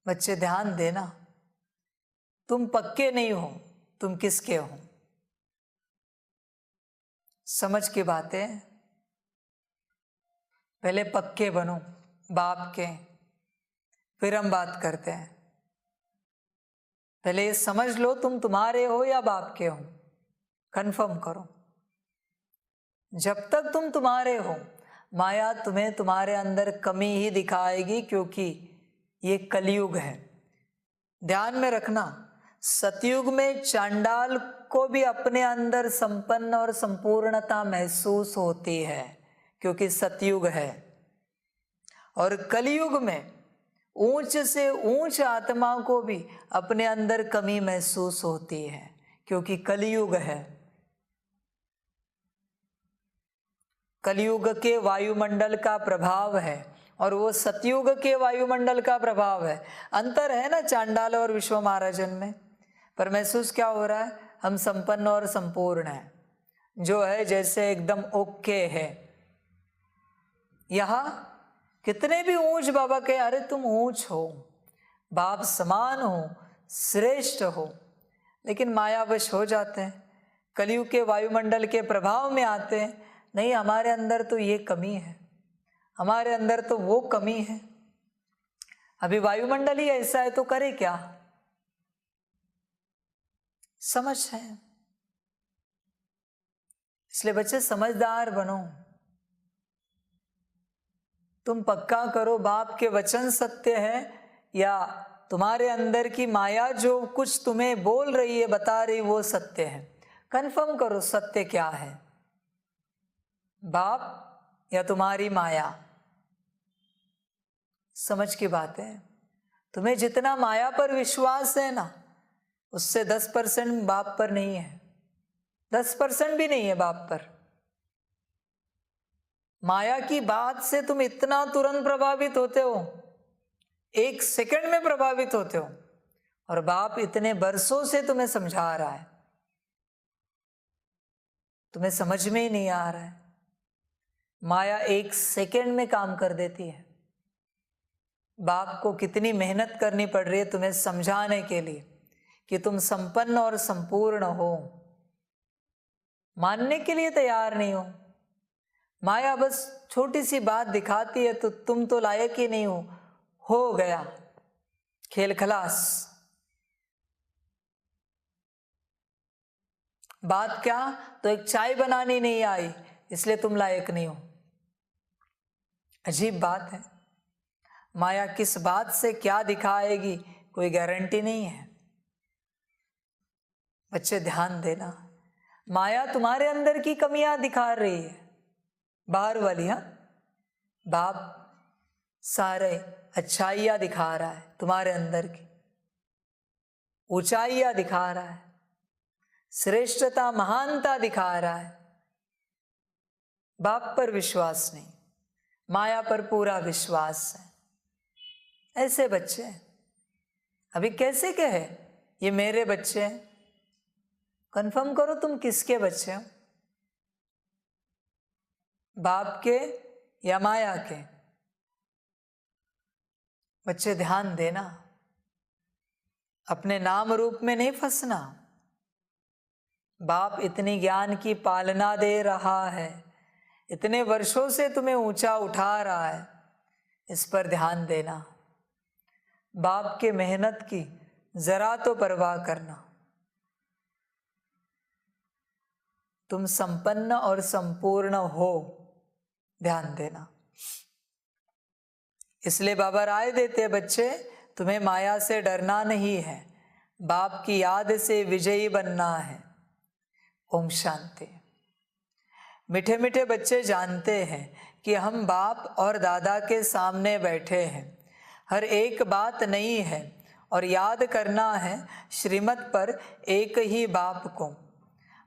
बच्चे ध्यान देना, तुम पक्के नहीं हो, तुम किसके हो? समझ की बातें, पहले पक्के बनो बाप के, फिर हम बात करते हैं। पहले ये समझ लो तुम तुम्हारे हो या बाप के हो, कंफर्म करो। जब तक तुम तुम्हारे हो, माया तुम्हें तुम्हारे अंदर कमी ही दिखाएगी, क्योंकि ये कलयुग है। ध्यान में रखना, सतयुग में चांडाल को भी अपने अंदर संपन्न और संपूर्णता महसूस होती है, क्योंकि सतयुग है। और कलयुग में ऊंच से ऊंच आत्मा को भी अपने अंदर कमी महसूस होती है, क्योंकि कलयुग है। कलयुग के वायुमंडल का प्रभाव है और वो सतयुग के वायुमंडल का प्रभाव है। अंतर है ना चांडाल और विश्व महाराजन में, पर महसूस क्या हो रहा है? हम संपन्न और संपूर्ण हैं, जो है जैसे एकदम ओके है। यहां कितने भी ऊंच बाबा के, अरे तुम ऊंच हो, बाप समान हो, श्रेष्ठ हो, लेकिन मायावश हो जाते हैं, कलयुग के वायुमंडल के प्रभाव में आते हैं। नहीं, हमारे अंदर तो ये कमी है, हमारे अंदर तो वो कमी है। अभी वायुमंडल ही ऐसा है तो करे क्या? समझ है। इसलिए बच्चे समझदार बनो, तुम पक्का करो बाप के वचन सत्य है या तुम्हारे अंदर की माया जो कुछ तुम्हें बोल रही है, बता रही, वो सत्य है। कंफर्म करो सत्य क्या है, बाप या तुम्हारी माया। समझ की बात है। तुम्हें जितना माया पर विश्वास है ना, उससे 10% बाप पर नहीं है, 10% भी नहीं है बाप पर। माया की बात से तुम इतना तुरंत प्रभावित होते हो, 1 सेकंड में प्रभावित होते हो, और बाप इतने बरसों से तुम्हें समझा रहा है, तुम्हें समझ में ही नहीं आ रहा है। माया 1 सेकंड में काम कर देती है। बाप को कितनी मेहनत करनी पड़ रही है तुम्हें समझाने के लिए कि तुम संपन्न और संपूर्ण हो, मानने के लिए तैयार नहीं हो। माया बस छोटी सी बात दिखाती है तो तुम तो लायक ही नहीं हो गया, खेल खलास। बात क्या? तो एक चाय बनानी नहीं आई इसलिए तुम लायक नहीं हो। अजीब बात है। माया किस बात से क्या दिखाएगी कोई गारंटी नहीं है। बच्चे ध्यान देना, माया तुम्हारे अंदर की कमियां दिखा रही है, बाहर वाली। हाँ, बाप सारे अच्छाइयां दिखा रहा है, तुम्हारे अंदर की ऊंचाइयां दिखा रहा है, श्रेष्ठता महानता दिखा रहा है। बाप पर विश्वास नहीं, माया पर पूरा विश्वास है। ऐसे बच्चे अभी कैसे कहे ये मेरे बच्चे हैं? कंफर्म करो तुम किसके बच्चे हो, बाप के या माया के? बच्चे ध्यान देना, अपने नाम रूप में नहीं फंसना। बाप इतनी ज्ञान की पालना दे रहा है, इतने वर्षों से तुम्हें ऊंचा उठा रहा है, इस पर ध्यान देना। बाप के मेहनत की जरा तो परवाह करना। तुम संपन्न और संपूर्ण हो, ध्यान देना। इसलिए बाबा राय देते बच्चे, तुम्हें माया से डरना नहीं है, बाप की याद से विजयी बनना है। ओम शांति। मीठे मीठे बच्चे जानते हैं कि हम बाप और दादा के सामने बैठे हैं, हर एक बात नई है और याद करना है श्रीमत पर एक ही बाप को।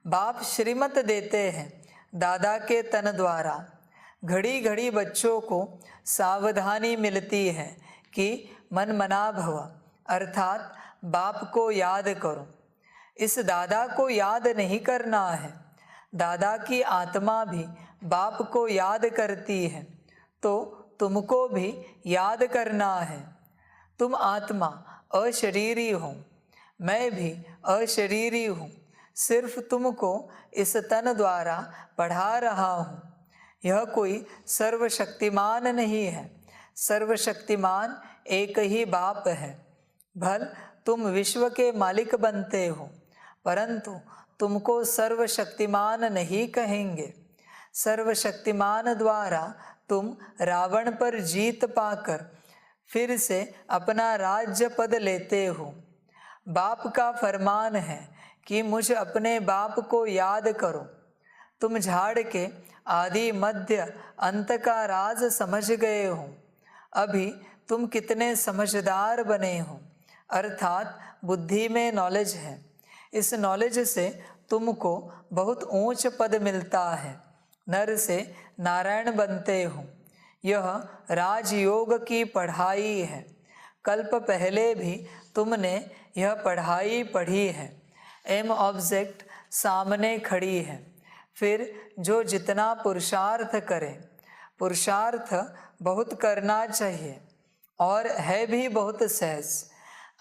बाप श्रीमत देते हैं दादा के तन द्वारा। घड़ी घड़ी बच्चों को सावधानी मिलती है कि मन मना भव, अर्थात बाप को याद करो। इस दादा को याद नहीं करना है, दादा की आत्मा भी बाप को याद करती है, तो तुमको भी याद करना है। तुम आत्मा अशरीरी हो, मैं भी अशरीरी हूँ, सिर्फ तुमको इस तन द्वारा पढ़ा रहा हूँ। यह कोई सर्वशक्तिमान नहीं है, सर्वशक्तिमान एक ही बाप है। भल तुम विश्व के मालिक बनते हो, परंतु तुमको सर्वशक्तिमान नहीं कहेंगे। सर्वशक्तिमान द्वारा तुम रावण पर जीत पाकर फिर से अपना राज्य पद लेते हो। बाप का फरमान है कि मुझ अपने बाप को याद करो। तुम झाड़ के आदि मध्य अंत का राज समझ गए हो। अभी तुम कितने समझदार बने हो, अर्थात बुद्धि में नॉलेज है। इस नॉलेज से तुमको बहुत ऊंच पद मिलता है, नर से नारायण बनते हो। यह राजयोग की पढ़ाई है। कल्प पहले भी तुमने यह पढ़ाई पढ़ी है। एम ऑब्जेक्ट सामने खड़ी है। फिर जो जितना पुरुषार्थ करे, पुरुषार्थ बहुत करना चाहिए और है भी बहुत सहज।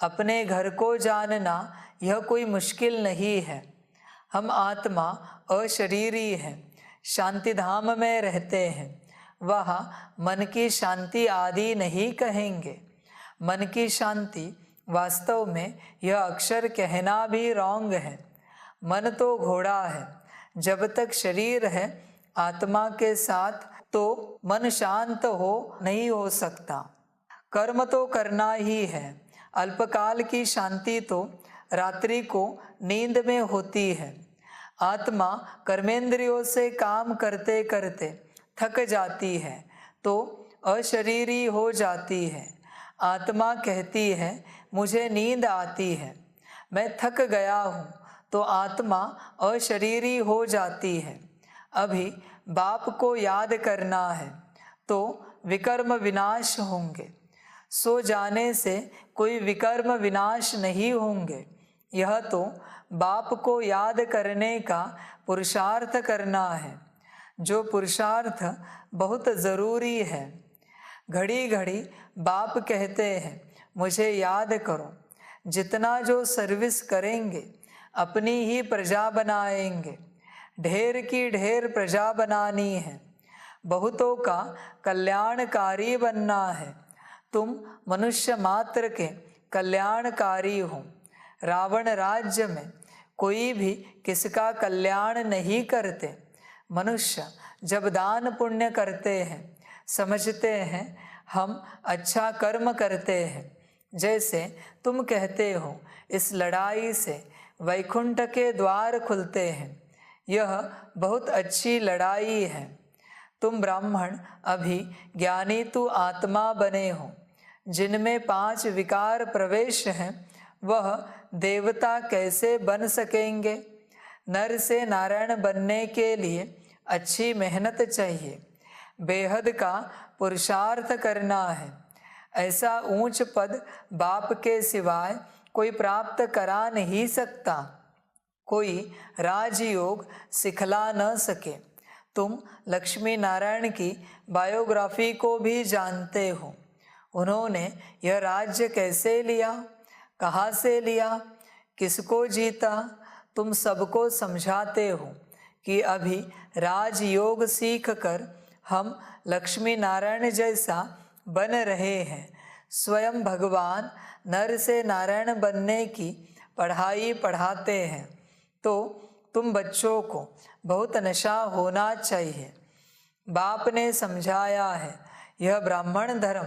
अपने घर को जानना यह कोई मुश्किल नहीं है। हम आत्मा अशरीरी हैं, शांति धाम में रहते हैं। वहाँ मन की शांति आदि नहीं कहेंगे। मन की शांति वास्तव में यह अक्षर कहना भी रॉन्ग है। मन तो घोड़ा है, जब तक शरीर है आत्मा के साथ तो मन शांत नहीं हो सकता। कर्म तो करना ही है। अल्पकाल की शांति तो रात्रि को नींद में होती है। आत्मा कर्मेंद्रियों से काम करते करते थक जाती है तो अशरीरी हो जाती है। आत्मा कहती है मुझे नींद आती है, मैं थक गया हूँ, तो आत्मा अशरीरी हो जाती है। अभी बाप को याद करना है तो विकर्म विनाश होंगे। सो जाने से कोई विकर्म विनाश नहीं होंगे। यह तो बाप को याद करने का पुरुषार्थ करना है, जो पुरुषार्थ बहुत ज़रूरी है। घड़ी घड़ी बाप कहते हैं मुझे याद करो। जितना जो सर्विस करेंगे अपनी ही प्रजा बनाएंगे। ढेर की ढेर प्रजा बनानी है, बहुतों का कल्याणकारी बनना है। तुम मनुष्य मात्र के कल्याणकारी हो। रावण राज्य में कोई भी किसका कल्याण नहीं करते। मनुष्य जब दान पुण्य करते हैं समझते हैं हम अच्छा कर्म करते हैं। जैसे तुम कहते हो इस लड़ाई से वैकुंठ के द्वार खुलते हैं। यह बहुत अच्छी लड़ाई है। तुम ब्राह्मण अभी ज्ञानी तु आत्मा बने हो। जिनमें 5 विकार प्रवेश हैं वह देवता कैसे बन सकेंगे। नर से नारायण बनने के लिए अच्छी मेहनत चाहिए, बेहद का पुरुषार्थ करना है। ऐसा ऊंच पद बाप के सिवाय कोई प्राप्त करा नहीं सकता। कोई राजयोग सिखला न सके। तुम लक्ष्मी नारायण की बायोग्राफी को भी जानते हो। उन्होंने यह राज्य कैसे लिया, कहाँ से लिया, किसको जीता, तुम सबको समझाते हो कि अभी राजयोग सीख कर हम लक्ष्मी नारायण जैसा बन रहे हैं। स्वयं भगवान नर से नारायण बनने की पढ़ाई पढ़ाते हैं। तो तुम बच्चों को बहुत नशा होना चाहिए। बाप ने समझाया है, यह ब्राह्मण धर्म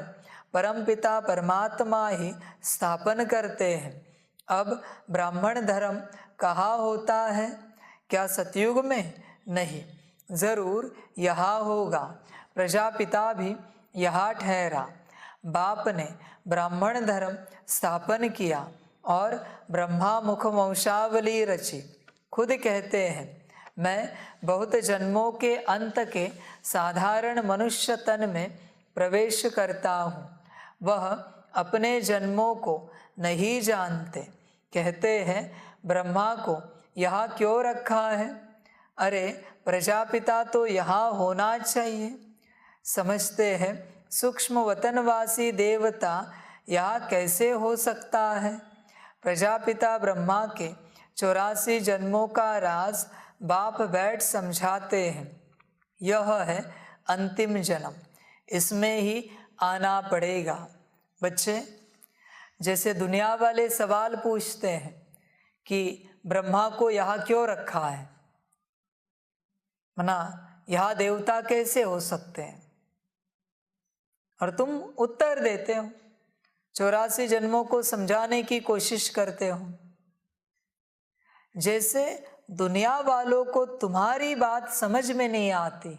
परमपिता परमात्मा ही स्थापन करते हैं। अब ब्राह्मण धर्म कहाँ होता है? क्या सतयुग में? नहीं, जरूर यहाँ होगा। प्रजापिता भी यहाँ ठहरा। बाप ने ब्राह्मण धर्म स्थापन किया और ब्रह्मा मुख वंशावली रची। खुद कहते हैं, मैं बहुत जन्मों के अंत के साधारण मनुष्य तन में प्रवेश करता हूँ। वह अपने जन्मों को नहीं जानते। कहते हैं, ब्रह्मा को यहाँ क्यों रखा है? अरे प्रजापिता तो यहाँ होना चाहिए। समझते हैं, सूक्ष्म वतनवासी देवता यहाँ कैसे हो सकता है? प्रजापिता ब्रह्मा के 84 जन्मों का राज बाप बैठ समझाते हैं। यह है अंतिम जन्म, इसमें ही आना पड़ेगा। बच्चे, जैसे दुनिया वाले सवाल पूछते हैं कि ब्रह्मा को यहाँ क्यों रखा है, मना यहाँ देवता कैसे हो सकते हैं, और तुम उत्तर देते हो, 84 जन्मों को समझाने की कोशिश करते हो। जैसे दुनिया वालों को तुम्हारी बात समझ में नहीं आती,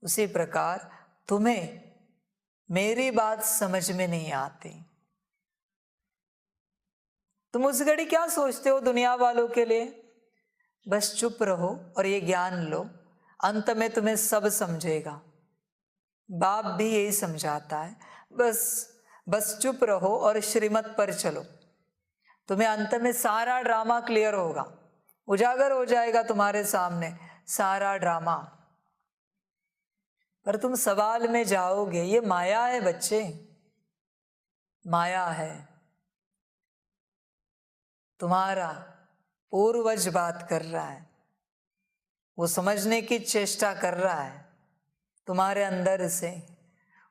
उसी प्रकार तुम्हें मेरी बात समझ में नहीं आती। तुम उस घड़ी क्या सोचते हो दुनिया वालों के लिए? बस चुप रहो और ये ज्ञान लो, अंत में तुम्हें सब समझेगा। बाप भी यही समझाता है, बस चुप रहो और श्रीमत पर चलो। तुम्हें अंत में सारा ड्रामा क्लियर होगा, उजागर हो जाएगा तुम्हारे सामने सारा ड्रामा। पर तुम सवाल में जाओगे, ये माया है बच्चे, माया है। तुम्हारा पूर्वज बात कर रहा है, वो समझने की चेष्टा कर रहा है तुम्हारे अंदर से।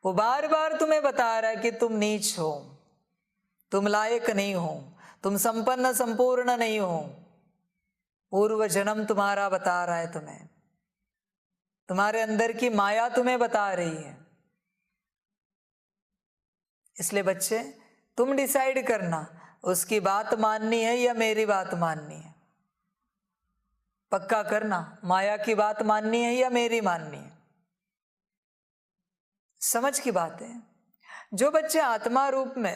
वो बार बार तुम्हें बता रहा है कि तुम नीच हो, तुम लायक नहीं हो, तुम संपन्न संपूर्ण नहीं हो। पूर्व जन्म तुम्हारा बता रहा है तुम्हें, तुम्हारे अंदर की माया तुम्हें बता रही है। इसलिए बच्चे, तुम डिसाइड करना, उसकी बात माननी है या मेरी बात माननी है। पक्का करना, माया की बात माननी है या मेरी माननी है। समझ की बात है। जो बच्चे आत्मा रूप में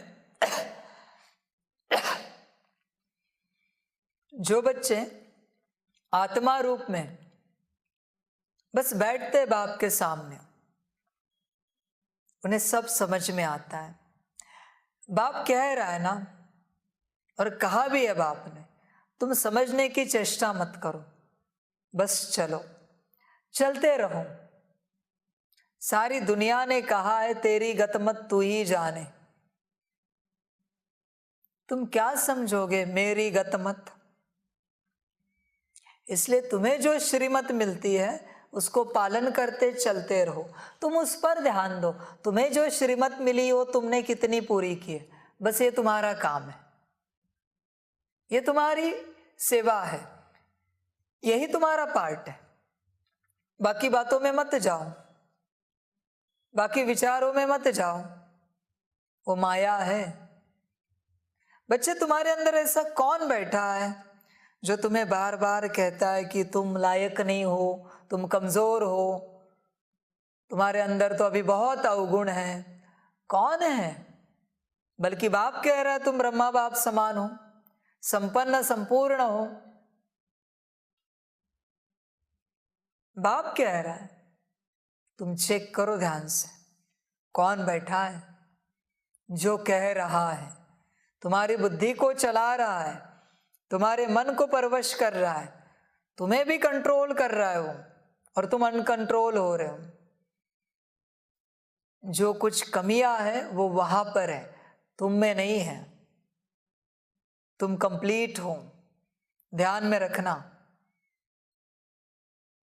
जो बच्चे आत्मा रूप में बस बैठते बाप के सामने, उन्हें सब समझ में आता है। बाप कह रहा है ना, और कहा भी है बाप ने, तुम समझने की चेष्टा मत करो, बस चलो, चलते रहो। सारी दुनिया ने कहा है तेरी गतमत तू ही जाने। तुम क्या समझोगे मेरी गतमत? इसलिए तुम्हें जो श्रीमत मिलती है उसको पालन करते चलते रहो। तुम उस पर ध्यान दो, तुम्हें जो श्रीमत मिली हो तुमने कितनी पूरी की है, बस ये तुम्हारा काम है, ये तुम्हारी सेवा है, यही तुम्हारा पार्ट है। बाकी बातों में मत जाओ, बाकी विचारों में मत जाओ, वो माया है। बच्चे, तुम्हारे अंदर ऐसा कौन बैठा है जो तुम्हें बार बार कहता है कि तुम लायक नहीं हो, तुम कमजोर हो, तुम्हारे अंदर तो अभी बहुत अवगुण है? कौन है? बल्कि बाप कह रहा है तुम ब्रह्मा बाप समान हो, संपन्न संपूर्ण हो। बाप कह रहा है, तुम चेक करो ध्यान से, कौन बैठा है जो कह रहा है, तुम्हारी बुद्धि को चला रहा है, तुम्हारे मन को परवश कर रहा है, तुम्हें भी कंट्रोल कर रहा है वो, और तुम अनकंट्रोल हो रहे हो। जो कुछ कमियां है वो वहां पर है, तुम में नहीं है। तुम कंप्लीट हो, ध्यान में रखना।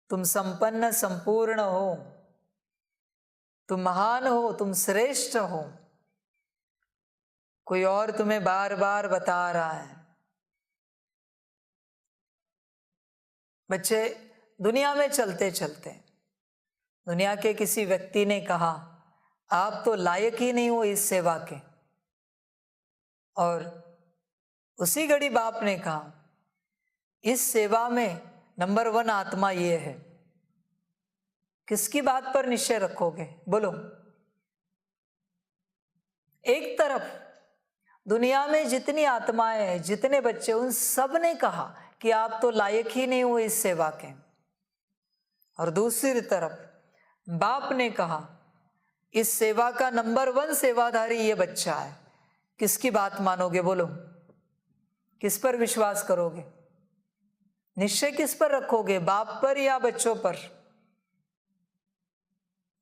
तुम संपन्न संपूर्ण हो, तुम महान हो, तुम श्रेष्ठ हो। कोई और तुम्हें बार बार बता रहा है। बच्चे, दुनिया में चलते चलते दुनिया के किसी व्यक्ति ने कहा आप तो लायक ही नहीं हो इस सेवा के, और उसी घड़ी बाप ने कहा इस सेवा में नंबर 1 आत्मा ये है। किसकी बात पर निश्चय रखोगे? बोलो। एक तरफ दुनिया में जितनी आत्माएं हैं, जितने बच्चे, उन सब ने कहा कि आप तो लायक ही नहीं हो इस सेवा के, और दूसरी तरफ बाप ने कहा इस सेवा का नंबर 1 सेवाधारी ये बच्चा है। किसकी बात मानोगे? बोलो। किस पर विश्वास करोगे? निश्चय किस पर रखोगे, बाप पर या बच्चों पर?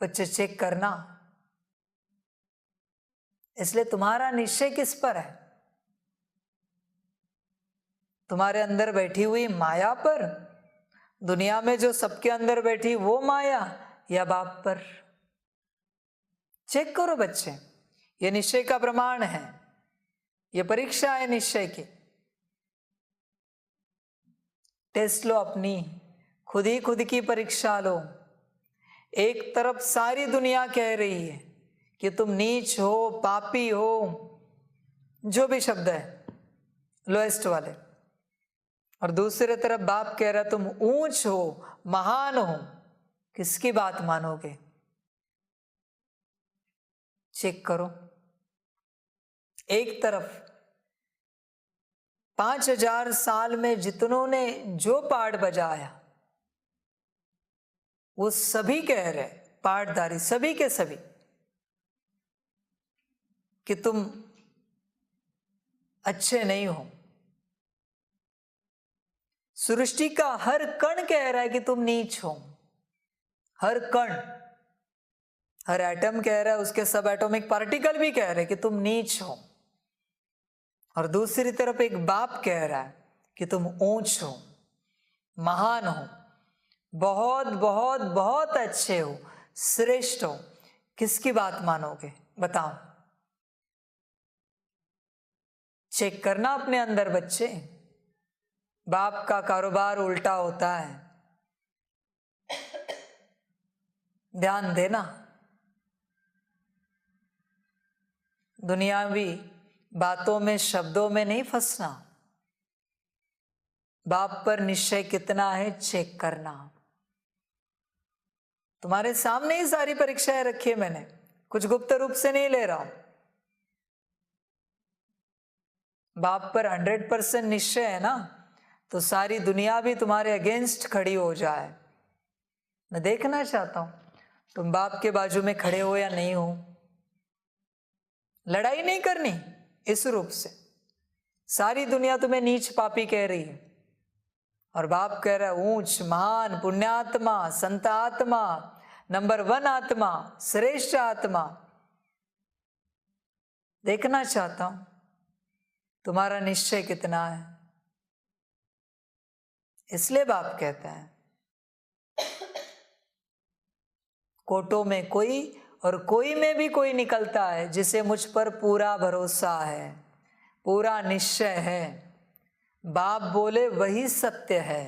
बच्चे चेक करना। इसलिए तुम्हारा निश्चय किस पर है? तुम्हारे अंदर बैठी हुई माया पर, दुनिया में जो सबके अंदर बैठी वो माया, या बाप पर? चेक करो बच्चे। ये निश्चय का प्रमाण है, ये परीक्षा है निश्चय की। टेस्ट लो अपनी, खुद ही खुद की परीक्षा लो। एक तरफ सारी दुनिया कह रही है कि तुम नीच हो, पापी हो, जो भी शब्द है लोएस्ट वाले, और दूसरे तरफ बाप कह रहा तुम ऊंच हो, महान हो। किसकी बात मानोगे? चेक करो। एक तरफ 5000 साल में जितनों ने जो पाठ बजाया वो सभी कह रहे, पाठधारी सभी के सभी, कि तुम अच्छे नहीं हो। सृष्टि का हर कण कह रहा है कि तुम नीच हो। हर कण, हर एटम कह रहा है, उसके सब एटॉमिक पार्टिकल भी कह रहे हैं कि तुम नीच हो। और दूसरी तरफ एक बाप कह रहा है कि तुम ऊंच हो, महान हो, बहुत बहुत बहुत अच्छे हो, श्रेष्ठ हो। किसकी बात मानोगे? बताओ। चेक करना अपने अंदर बच्चे। बाप का कारोबार उल्टा होता है, ध्यान देना। दुनियावी बातों में, शब्दों में नहीं फंसना। बाप पर निश्चय कितना है चेक करना। तुम्हारे सामने ही सारी परीक्षाएं रखी है मैंने, कुछ गुप्त रूप से नहीं ले रहा हूं। बाप पर 100% निश्चय है ना, तो सारी दुनिया भी तुम्हारे अगेंस्ट खड़ी हो जाए। मैं देखना चाहता हूं तुम बाप के बाजू में खड़े हो या नहीं हो। लड़ाई नहीं करनी इस रूप से। सारी दुनिया तुम्हें नीच पापी कह रही है, और बाप कह रहा है ऊंच, महान, पुण्यात्मा, संतात्मा, नंबर 1 आत्मा, श्रेष्ठ आत्मा। देखना चाहता हूं तुम्हारा निश्चय कितना है। इसलिए बाप कहता है कोटों में कोई और कोई में भी कोई निकलता है जिसे मुझ पर पूरा भरोसा है, पूरा निश्चय है। बाप बोले वही सत्य है।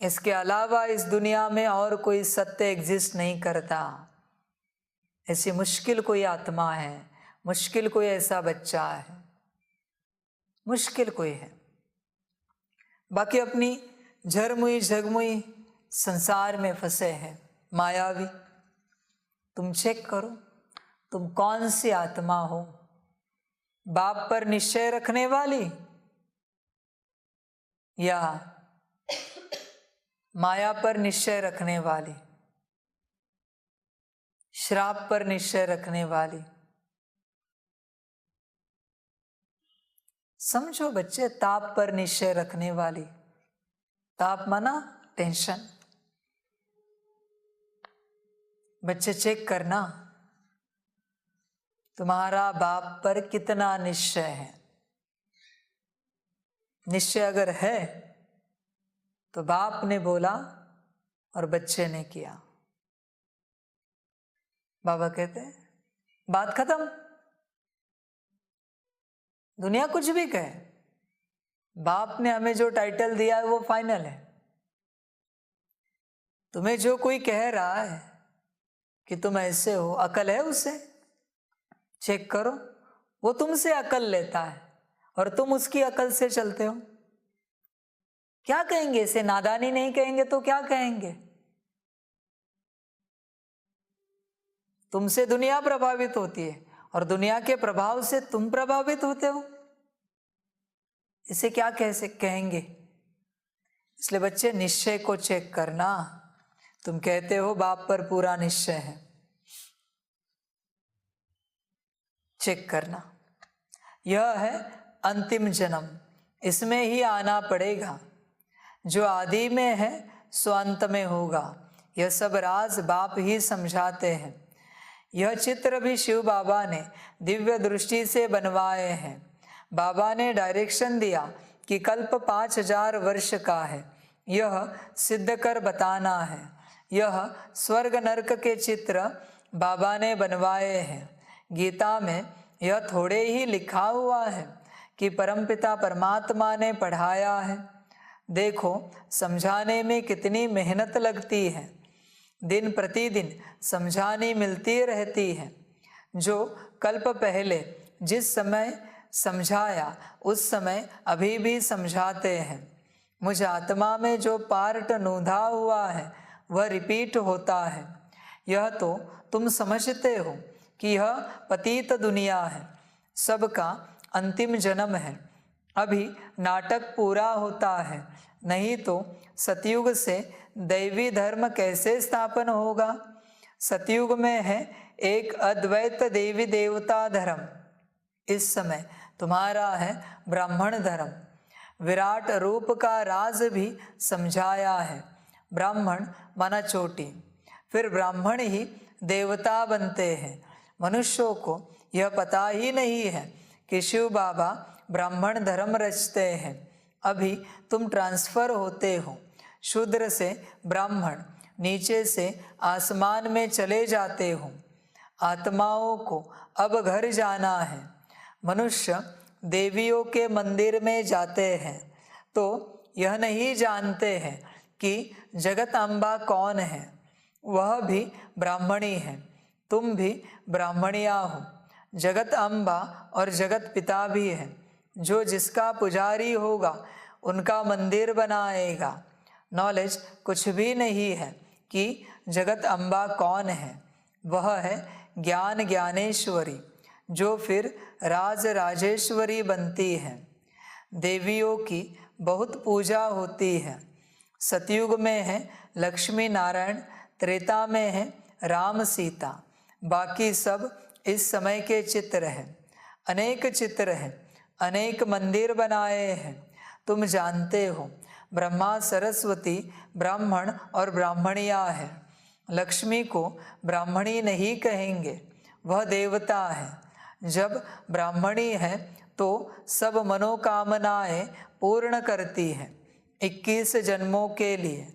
इसके अलावा इस दुनिया में और कोई सत्य एग्जिस्ट नहीं करता। ऐसी मुश्किल कोई आत्मा है, मुश्किल कोई ऐसा बच्चा है, मुश्किल कोई है। बाकी अपनी झरमुई झगमुई संसार में फंसे हैं, मायावी। तुम चेक करो तुम कौन सी आत्मा हो। बाप पर निश्चय रखने वाली या माया पर निश्चय रखने वाली, श्राप पर निश्चय रखने वाली। समझो बच्चे, ताप पर निश्चय रखने वाली। ताप माना टेंशन, बच्चे चेक करना तुम्हारा बाप पर कितना निश्चय है। निश्चय अगर है तो बाप ने बोला और बच्चे ने किया। बाबा कहते हैं बात खत्म। दुनिया कुछ भी कहे, बाप ने हमें जो टाइटल दिया है वो फाइनल है। तुम्हें जो कोई कह रहा है कि तुम ऐसे हो, अकल है उसे? चेक करो, वो तुमसे अकल लेता है और तुम उसकी अकल से चलते हो। क्या कहेंगे इसे? नादानी नहीं कहेंगे तो क्या कहेंगे? तुमसे दुनिया प्रभावित होती है और दुनिया के प्रभाव से तुम प्रभावित होते हो। इसे क्या कहेंगे? इसलिए बच्चे निश्चय को चेक करना। तुम कहते हो बाप पर पूरा निश्चय है, चेक करना। यह है अंतिम जन्म, इसमें ही आना पड़ेगा। जो आदि में है सो अंत में होगा। यह सब राज बाप ही समझाते हैं। यह चित्र भी शिव बाबा ने दिव्य दृष्टि से बनवाए हैं। बाबा ने डायरेक्शन दिया कि कल्प 5000 वर्ष का है, यह सिद्ध कर बताना है। यह स्वर्ग नरक के चित्र बाबा ने बनवाए हैं। गीता में यह थोड़े ही लिखा हुआ है कि परमपिता परमात्मा ने पढ़ाया है। देखो समझाने में कितनी मेहनत लगती है, दिन प्रतिदिन समझानी मिलती रहती है। जो कल्प पहले जिस समय समझाया उस समय अभी भी समझाते हैं। मुझ आत्मा में जो पार्ट नूंधा हुआ है वह रिपीट होता है। यह तो तुम समझते हो कि यह पतित दुनिया है, सबका अंतिम जन्म है। अभी नाटक पूरा होता है, नहीं तो सतयुग से दैवी धर्म कैसे स्थापन होगा? सतयुग में है एक अद्वैत देवी देवता धर्म, इस समय तुम्हारा है ब्राह्मण धर्म। विराट रूप का राज भी समझाया है। ब्राह्मण माना चोटी, फिर ब्राह्मण ही देवता बनते हैं। मनुष्यों को यह पता ही नहीं है कि शिव बाबा ब्राह्मण धर्म रचते हैं। अभी तुम ट्रांसफर होते हो, शूद्र से ब्राह्मण, नीचे से आसमान में चले जाते हो। आत्माओं को अब घर जाना है। मनुष्य देवियों के मंदिर में जाते हैं तो यह नहीं जानते हैं कि जगत अम्बा कौन है। वह भी ब्राह्मणी है, तुम भी ब्राह्मणिया हो। जगत अम्बा और जगत पिता भी है। जो जिसका पुजारी होगा उनका मंदिर बनाएगा। नॉलेज कुछ भी नहीं है कि जगत अम्बा कौन है। वह है ज्ञान ज्ञानेश्वरी, जो फिर राज राजेश्वरी बनती है। देवियों की बहुत पूजा होती है। सतयुग में है लक्ष्मी नारायण, त्रेता में है राम सीता, बाकी सब इस समय के चित्र हैं। अनेक चित्र हैं, अनेक मंदिर बनाए हैं। तुम जानते हो ब्रह्मा सरस्वती ब्राह्मण और ब्राह्मणिया है। लक्ष्मी को ब्राह्मणी नहीं कहेंगे, वह देवता है। जब ब्राह्मणी है तो सब मनोकामनाएं पूर्ण करती है 21 जन्मों के लिए।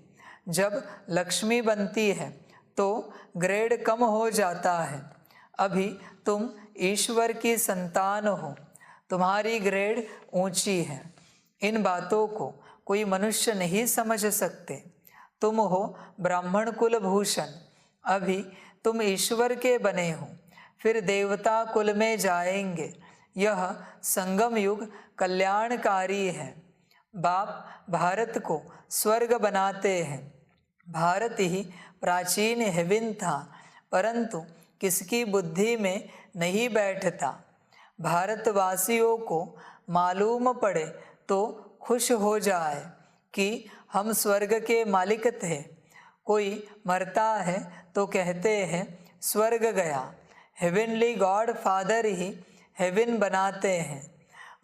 जब लक्ष्मी बनती है तो ग्रेड कम हो जाता है। अभी तुम ईश्वर की संतान हो, तुम्हारी ग्रेड ऊंची है। इन बातों को कोई मनुष्य नहीं समझ सकते। तुम हो ब्राह्मण कुल भूषण, अभी तुम ईश्वर के बने हो, फिर देवता कुल में जाएंगे। यह संगम युग कल्याणकारी है। बाप भारत को स्वर्ग बनाते हैं। भारत ही प्राचीन हेवन था, परंतु किसकी बुद्धि में नहीं बैठता। भारतवासियों को मालूम पड़े तो खुश हो जाए कि हम स्वर्ग के मालिक थे। कोई मरता है तो कहते हैं स्वर्ग गया। हेवनली गॉड फादर ही हेवन बनाते हैं।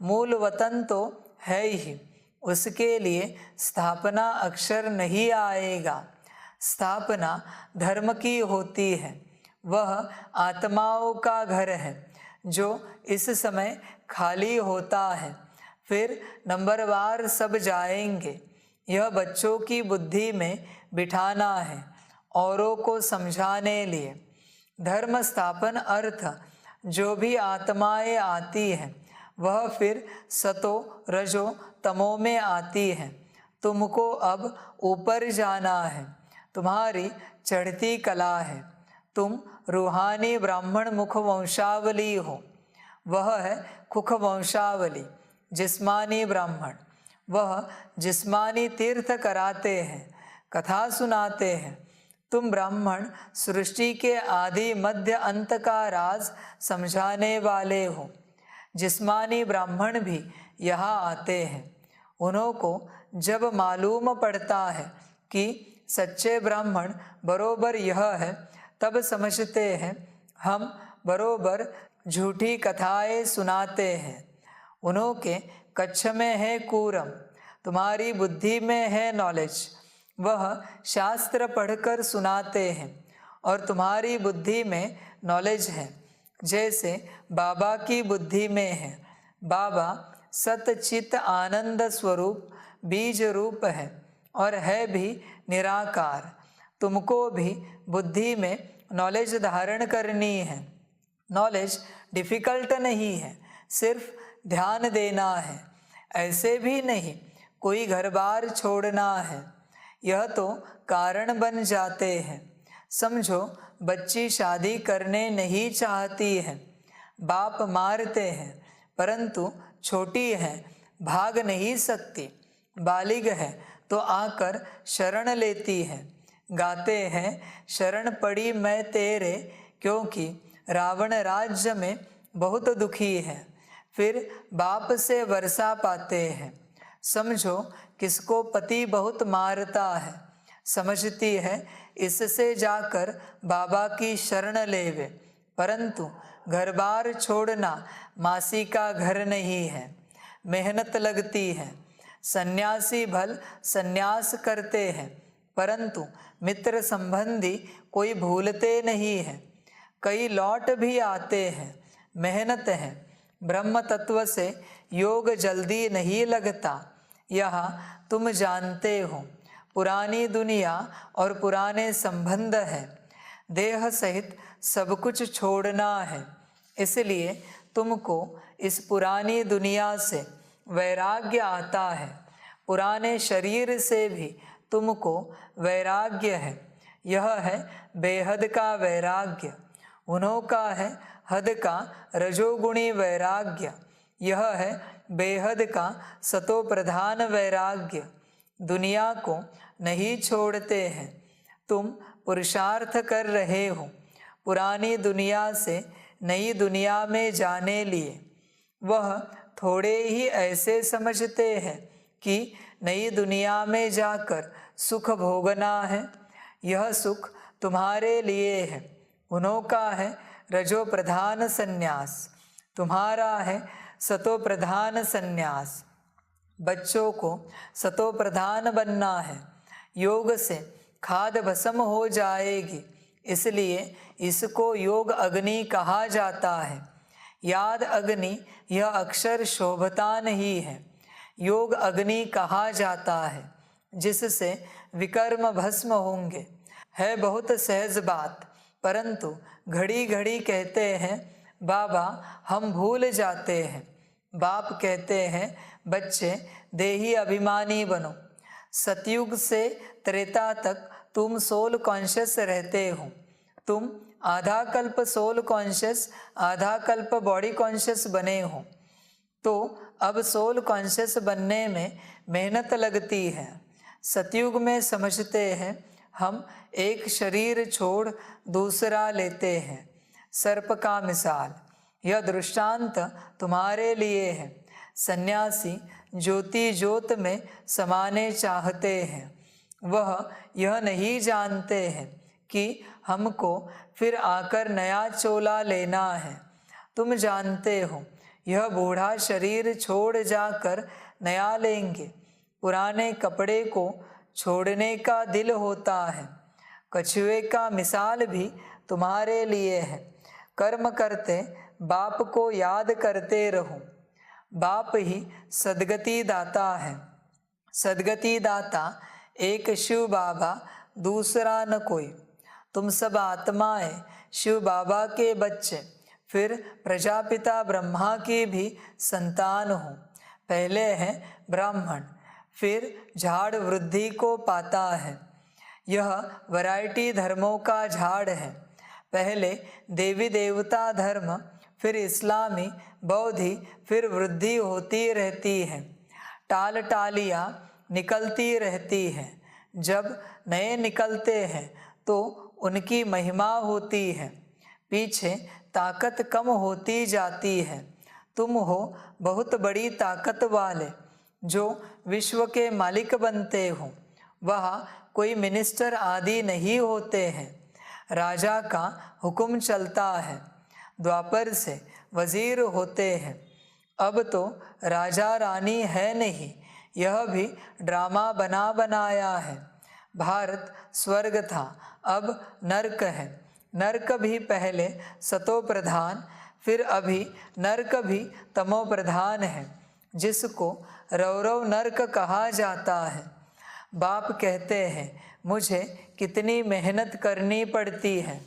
मूल वतन तो है ही, उसके लिए स्थापना अक्षर नहीं आएगा। स्थापना धर्म की होती है, वह आत्माओं का घर है जो इस समय खाली होता है, फिर नंबरवार सब जाएंगे। यह बच्चों की बुद्धि में बिठाना है औरों को समझाने लिए। धर्म स्थापन अर्थ जो भी आत्माएं आती हैं वह फिर सतो रजो तमो में आती हैं। तुमको अब ऊपर जाना है, तुम्हारी चढ़ती कला है। तुम रूहानी ब्राह्मण मुख वंशावली हो, वह है कुख वंशावली। जिस्मानी ब्राह्मण, वह जिस्मानी तीर्थ कराते हैं, कथा सुनाते हैं। तुम ब्राह्मण सृष्टि के आदि मध्य अंत का राज समझाने वाले हो। जिस्मानी ब्राह्मण भी यहाँ आते हैं। उन्हों को जब मालूम पड़ता है कि सच्चे ब्राह्मण बरोबर यह है, तब समझते हैं हम बरोबर झूठी कथाएं सुनाते हैं। उन्हों के कच्छ में है कूरम, तुम्हारी बुद्धि में है नॉलेज। वह शास्त्र पढ़कर सुनाते हैं और तुम्हारी बुद्धि में नॉलेज है, जैसे बाबा की बुद्धि में है। बाबा सतचित आनंद स्वरूप बीज रूप है और है भी निराकार। तुमको भी बुद्धि में नॉलेज धारण करनी है। नॉलेज डिफ़िकल्ट नहीं है, सिर्फ ध्यान देना है। ऐसे भी नहीं कोई घर बार छोड़ना है, यह तो कारण बन जाते हैं। समझो बच्ची शादी करने नहीं चाहती है, बाप मारते हैं, परंतु छोटी है, भाग नहीं सकती। बालिग है तो आकर शरण लेती है। गाते हैं शरण पड़ी मैं तेरे, क्योंकि रावण राज्य में बहुत दुखी है। फिर बाप से वर्षा पाते हैं। समझो किसको पति बहुत मारता है, समझती है इससे जाकर बाबा की शरण लेवे, परंतु घर बार छोड़ना मासी का घर नहीं है, मेहनत लगती है। सन्यासी भल सन्यास करते हैं, परंतु मित्र संबंधी कोई भूलते नहीं है। कई लौट भी आते हैं, मेहनत है। ब्रह्म तत्व से योग जल्दी नहीं लगता, यह तुम जानते हो। पुरानी दुनिया और पुराने संबंध है, देह सहित सब कुछ छोड़ना है। इसलिए तुमको इस पुरानी दुनिया से वैराग्य आता है, पुराने शरीर से भी तुमको वैराग्य है। यह है बेहद का वैराग्य। उन्हों का है हद का रजोगुणी वैराग्य, यह है बेहद का सतो प्रधान वैराग्य। दुनिया को नहीं छोड़ते हैं, तुम पुरुषार्थ कर रहे हो पुरानी दुनिया से नई दुनिया में जाने लिए। वह थोड़े ही ऐसे समझते हैं कि नई दुनिया में जाकर सुख भोगना है, यह सुख तुम्हारे लिए है। उन्हों का है रजो प्रधान संन्यास, तुम्हारा है सतो प्रधान संन्यास। बच्चों को सतो प्रधान बनना है, योग से खाद भस्म हो जाएगी, इसलिए इसको योग अग्नि कहा जाता है। याद अग्नि यह अक्षर शोभता नहीं है, योग अग्नि कहा जाता है, जिससे विकर्म भस्म होंगे। है बहुत सहज बात, परंतु घड़ी घड़ी कहते हैं बाबा हम भूल जाते हैं। बाप कहते हैं बच्चे देही अभिमानी बनो। सतयुग से त्रेता तक तुम सोल कॉन्शियस रहते हो। तुम आधा कल्प सोल कॉन्शियस, आधा कल्प बॉडी कॉन्शियस बने हो, तो अब सोल कॉन्शियस बनने में मेहनत लगती है। सतयुग में समझते हैं हम एक शरीर छोड़ दूसरा लेते हैं। सर्प का मिसाल, यह दृष्टांत तुम्हारे लिए है। सन्यासी ज्योति ज्योत में समाने चाहते हैं, वह यह नहीं जानते हैं कि हमको फिर आकर नया चोला लेना है। तुम जानते हो यह बूढ़ा शरीर छोड़ जाकर नया लेंगे। पुराने कपड़े को छोड़ने का दिल होता है, कछुए का मिसाल भी तुम्हारे लिए है। कर्म करते बाप को याद करते रहो। बाप ही सद्गति दाता है। सद्गति दाता एक शिव बाबा, दूसरा न कोई। तुम सब आत्माएं शिव बाबा के बच्चे, फिर प्रजापिता ब्रह्मा की भी संतान हो। पहले है ब्राह्मण, फिर झाड़ वृद्धि को पाता है। यह वैरायटी धर्मों का झाड़ है। पहले देवी देवता धर्म, फिर इस्लामी, बौद्धि, फिर वृद्धि होती रहती है। टाल टालियाँ निकलती रहती है। जब नए निकलते हैं तो उनकी महिमा होती है। पीछे ताकत कम होती जाती है। तुम हो बहुत बड़ी ताकत वाले जो विश्व के मालिक बनते हो। वह कोई मिनिस्टर आदि नहीं होते हैं। राजा का हुक्म चलता है। द्वापर से वजीर होते हैं। अब तो राजा रानी है नहीं, यह भी ड्रामा बना बनाया है। भारत स्वर्ग था, अब नरक है। नरक भी पहले सतो प्रधान, फिर अभी नरक भी तमो प्रधान है, जिसको रौरव नरक कहा जाता है। बाप कहते हैं मुझे कितनी मेहनत करनी पड़ती है,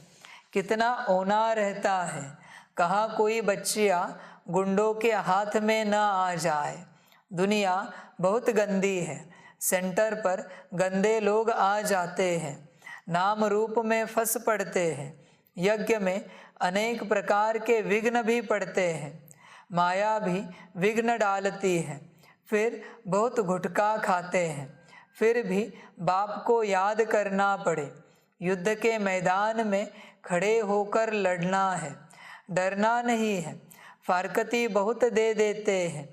कितना ओना रहता है। कहाँ कोई बच्चियाँ गुंडों के हाथ में न आ जाए। दुनिया बहुत गंदी है। सेंटर पर गंदे लोग आ जाते हैं, नाम रूप में फंस पड़ते हैं। यज्ञ में अनेक प्रकार के विघ्न भी पड़ते हैं। माया भी विघ्न डालती है। फिर बहुत गुटखा खाते हैं, फिर भी बाप को याद करना पड़े। युद्ध के मैदान में खड़े होकर लड़ना है, डरना नहीं है। फारकती बहुत दे देते हैं।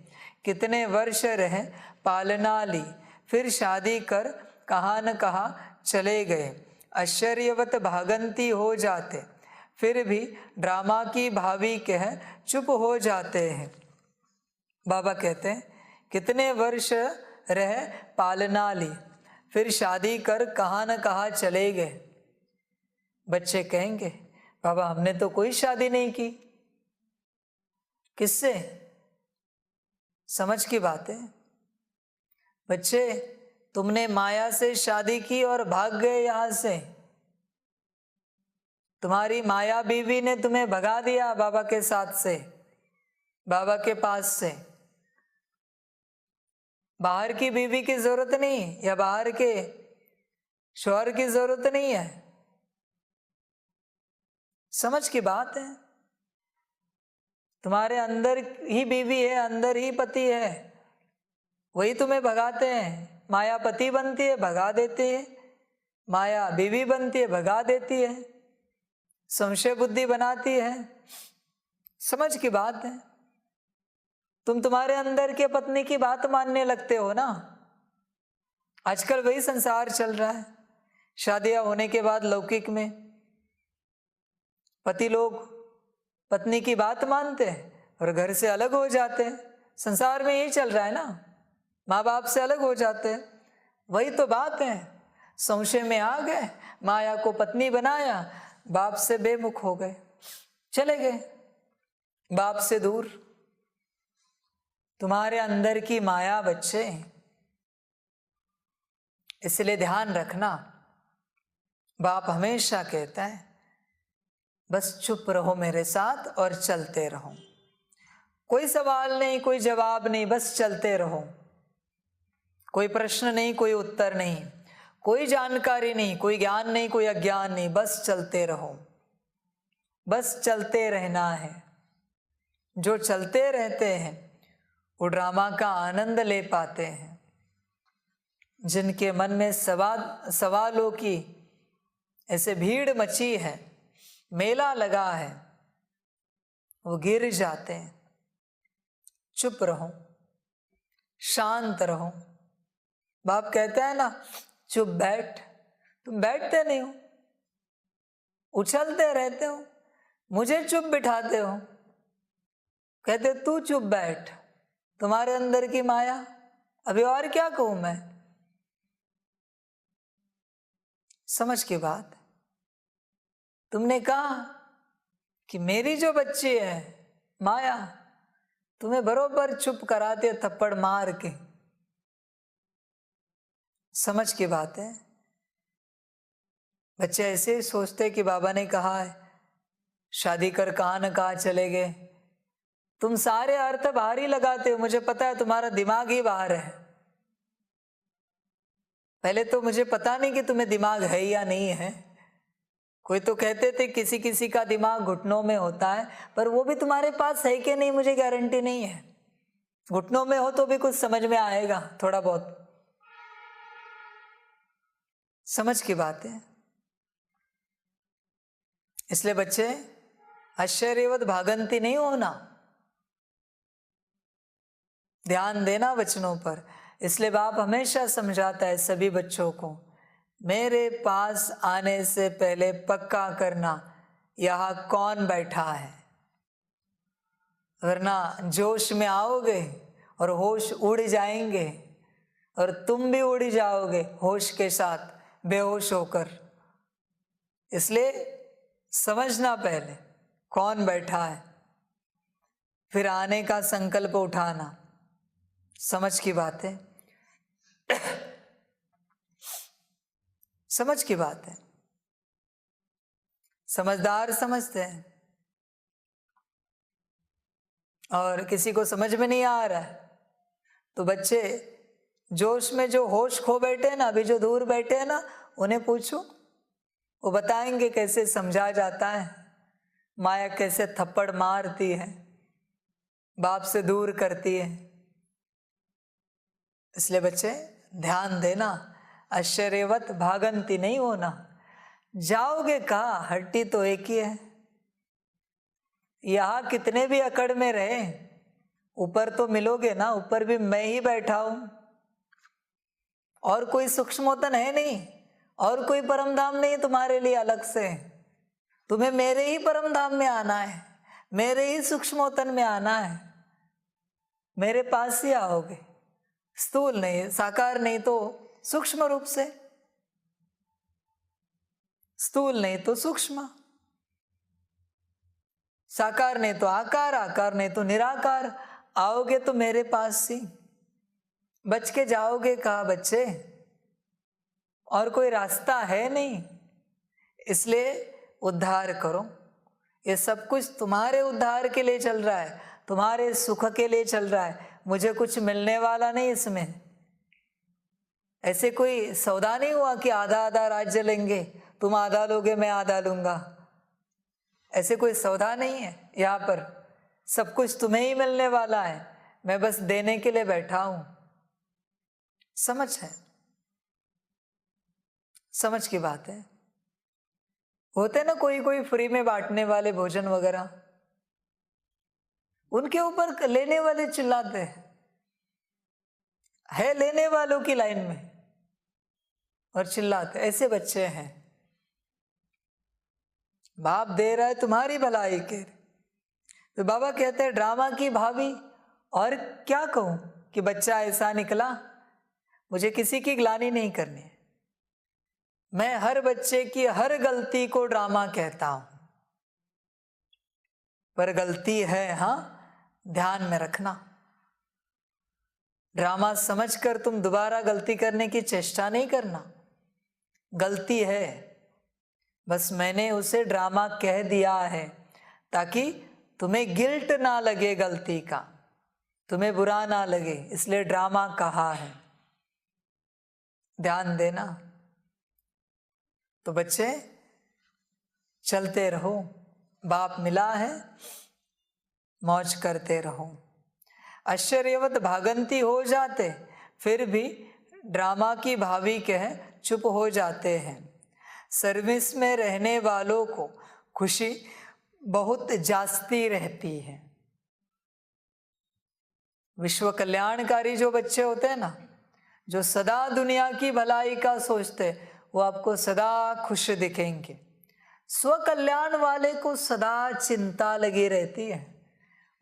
कितने वर्ष रहे पालना ली, फिर शादी कर कहाँ न कहाँ चले गए। आश्चर्यवत भागंती हो जाते, फिर भी ड्रामा की भावी कह चुप हो जाते हैं। बाबा कहते हैं कितने वर्ष रह पालना ली, फिर शादी कर कहाँ न कहाँ चले गए। बच्चे कहेंगे बाबा हमने तो कोई शादी नहीं की। किससे? समझ की बात है बच्चे, तुमने माया से शादी की और भाग गए यहां से। तुम्हारी माया बीवी ने तुम्हें भगा दिया बाबा के साथ से, बाबा के पास से। बाहर की बीवी की जरूरत नहीं, या बाहर के शौहर की जरूरत नहीं है। समझ की बात है। तुम्हारे अंदर ही बीवी है, अंदर ही पति है, वही तुम्हें भगाते हैं। माया पति बनती है, भगा देती है। माया बीवी बनती है, भगा देती है, संशय बुद्धि बनाती है। समझ की बात है। तुम तुम्हारे अंदर के पत्नी की बात मानने लगते हो ना। आजकल वही संसार चल रहा है। शादियां होने के बाद लौकिक में पति लोग पत्नी की बात मानते हैं और घर से अलग हो जाते हैं। संसार में यही चल रहा है ना, माँ बाप से अलग हो जाते हैं। वही तो बात है। संशय में आ गए, माया को पत्नी बनाया, बाप से बेमुख हो गए, चले गए बाप से दूर। तुम्हारे अंदर की माया बच्चे, इसलिए ध्यान रखना। बाप हमेशा कहता है बस चुप रहो मेरे साथ और चलते रहो। कोई सवाल नहीं, कोई जवाब नहीं, बस चलते रहो। कोई प्रश्न नहीं, कोई उत्तर नहीं, कोई जानकारी नहीं, कोई ज्ञान नहीं, कोई अज्ञान नहीं, बस चलते रहो। बस चलते रहना है। जो चलते रहते हैं वो ड्रामा का आनंद ले पाते हैं। जिनके मन में सवालों की ऐसे भीड़ मची है, मेला लगा है, वो गिर जाते हैं। चुप रहो, शांत रहो। बाप कहता है ना चुप बैठ। तुम बैठते नहीं हो, उछलते रहते हो, मुझे चुप बिठाते हो। कहते तू चुप बैठ, तुम्हारे अंदर की माया। अभी और क्या कहूं मैं। समझ की बात। तुमने कहा कि मेरी जो बच्ची है माया, तुम्हें बरोबर चुप कराते थप्पड़ मार के। समझ की बात है। बच्चे ऐसे ही सोचते कि बाबा ने कहा है शादी कर कहाँ न कहाँ चले गए। तुम सारे अर्थ बाहर ही लगाते हो, मुझे पता है तुम्हारा दिमाग ही बाहर है। पहले तो मुझे पता नहीं कि तुम्हें दिमाग है या नहीं है। कोई तो कहते थे किसी किसी का दिमाग घुटनों में होता है, पर वो भी तुम्हारे पास है कि नहीं मुझे गारंटी नहीं है। घुटनों में हो तो भी कुछ समझ में आएगा, थोड़ा बहुत। समझ की बात है। इसलिए बच्चे आश्चर्यवत भागंती नहीं होना, ध्यान देना वचनों पर। इसलिए बाप हमेशा समझाता है सभी बच्चों को, मेरे पास आने से पहले पक्का करना यहाँ कौन बैठा है, वरना जोश में आओगे और होश उड़ जाएंगे और तुम भी उड़ जाओगे होश के साथ, बेहोश होकर। इसलिए समझना पहले कौन बैठा है, फिर आने का संकल्प उठाना। समझ की बात है। समझ की बात है। समझदार समझते हैं, और किसी को समझ में नहीं आ रहा है तो बच्चे जोश में जो होश खो बैठे हैं ना, अभी जो दूर बैठे हैं ना, उन्हें पूछो, वो बताएंगे कैसे समझा जाता है, माया कैसे थप्पड़ मारती है, बाप से दूर करती है। इसलिए बच्चे ध्यान देना, आश्चर्यवत भागंती नहीं होना। जाओगे कहाँ, हड्डी तो एक ही है। यहाँ कितने भी अकड़ में रहे, ऊपर तो मिलोगे ना, ऊपर भी मैं ही बैठा हूं, और कोई सूक्ष्मोतन है नहीं, और कोई परम धाम नहीं तुम्हारे लिए अलग से। तुम्हें मेरे ही परम धाम में आना है, मेरे ही सूक्ष्मोतन में आना है, मेरे पास ही आओगे। स्थूल नहीं, साकार नहीं तो सूक्ष्म रूप से, स्थूल नहीं तो सूक्ष्म, साकार नहीं तो आकार, आकार नहीं तो निराकार। आओगे तो मेरे पास ही, बच के जाओगे कहाँ बच्चे, और कोई रास्ता है नहीं। इसलिए उद्धार करो। ये सब कुछ तुम्हारे उद्धार के लिए चल रहा है, तुम्हारे सुख के लिए चल रहा है। मुझे कुछ मिलने वाला नहीं इसमें। ऐसे कोई सौदा नहीं हुआ कि आधा आधा राज्य लेंगे, तुम आधा लोगे मैं आधा लूंगा। ऐसे कोई सौदा नहीं है यहाँ पर। सब कुछ तुम्हें ही मिलने वाला है, मैं बस देने के लिए बैठा हूं। समझ है, समझ की बात है। होते ना कोई कोई फ्री में बांटने वाले भोजन वगैरह, उनके ऊपर लेने वाले चिल्लाते है लेने वालों की लाइन में और चिल्लाते। ऐसे बच्चे हैं। बाप दे रहा है तुम्हारी भलाई के। तो बाबा कहते हैं ड्रामा की भाभी, और क्या कहूं कि बच्चा ऐसा निकला। मुझे किसी की ग्लानि नहीं करनी है, मैं हर बच्चे की हर गलती को ड्रामा कहता हूं, पर गलती है, हाँ, ध्यान में रखना। ड्रामा समझकर तुम दोबारा गलती करने की चेष्टा नहीं करना। गलती है, बस मैंने उसे ड्रामा कह दिया है ताकि तुम्हें गिल्ट ना लगे गलती का, तुम्हें बुरा ना लगे, इसलिए ड्रामा कहा है। ध्यान देना। तो बच्चे चलते रहो, बाप मिला है, मौज करते रहो। आश्चर्यवत भागंती हो जाते, फिर भी ड्रामा की भावी कह चुप हो जाते हैं। सर्विस में रहने वालों को खुशी बहुत जास्ती रहती है। विश्व कल्याणकारी जो बच्चे होते हैं ना, जो सदा दुनिया की भलाई का सोचते, वो आपको सदा खुश दिखेंगे। स्व कल्याण वाले को सदा चिंता लगी रहती है।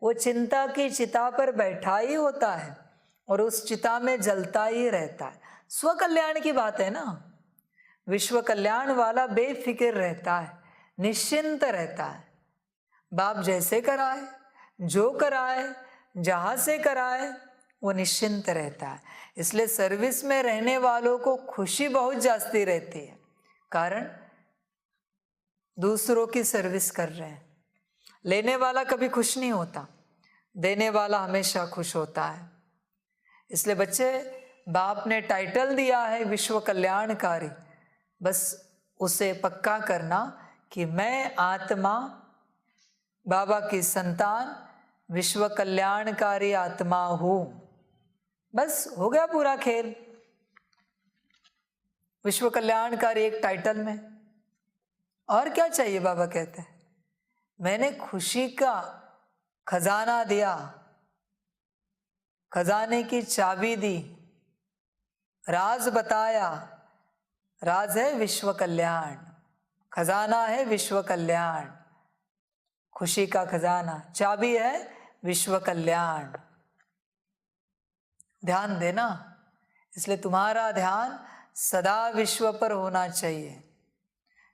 वो चिंता की चिता पर बैठा ही होता है और उस चिता में जलता ही रहता है। स्व कल्याण की बात है ना। विश्व कल्याण वाला बेफिक्र रहता है, निश्चिंत रहता है। बाप जैसे कराए, जो कराए, जहाँ से कराए, वो निश्चिंत रहता है। इसलिए सर्विस में रहने वालों को खुशी बहुत जास्ती रहती है, कारण दूसरों की सर्विस कर रहे हैं। लेने वाला कभी खुश नहीं होता, देने वाला हमेशा खुश होता है। इसलिए बच्चे, बाप ने टाइटल दिया है विश्व कल्याणकारी, बस उसे पक्का करना कि मैं आत्मा, बाबा की संतान, विश्व कल्याणकारी आत्मा हूं। बस हो गया पूरा खेल। विश्व कल्याणकारी एक टाइटल में, और क्या चाहिए? बाबा कहते हैं मैंने खुशी का खजाना दिया, खजाने की चाबी दी, राज बताया। राज है विश्व कल्याण, खजाना है विश्व कल्याण। खुशी का खजाना, चाबी है विश्व कल्याण। ध्यान देना। इसलिए तुम्हारा ध्यान सदा विश्व पर होना चाहिए।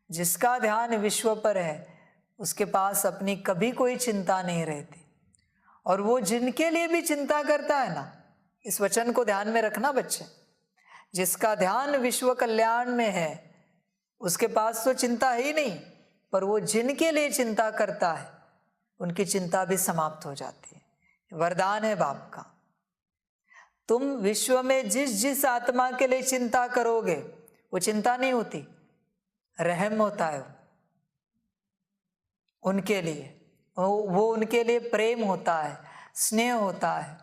जिसका ध्यान विश्व पर है उसके पास अपनी कभी कोई चिंता नहीं रहती। और वो जिनके लिए भी चिंता करता है ना, इस वचन को ध्यान में रखना बच्चे, जिसका ध्यान विश्व कल्याण में है उसके पास तो चिंता ही नहीं, पर वो जिनके लिए चिंता करता है उनकी चिंता भी समाप्त हो जाती है। वरदान है बाप का। तुम विश्व में जिस जिस आत्मा के लिए चिंता करोगे वो चिंता नहीं होती, रहम होता है उनके लिए, वो उनके लिए प्रेम होता है, स्नेह होता है।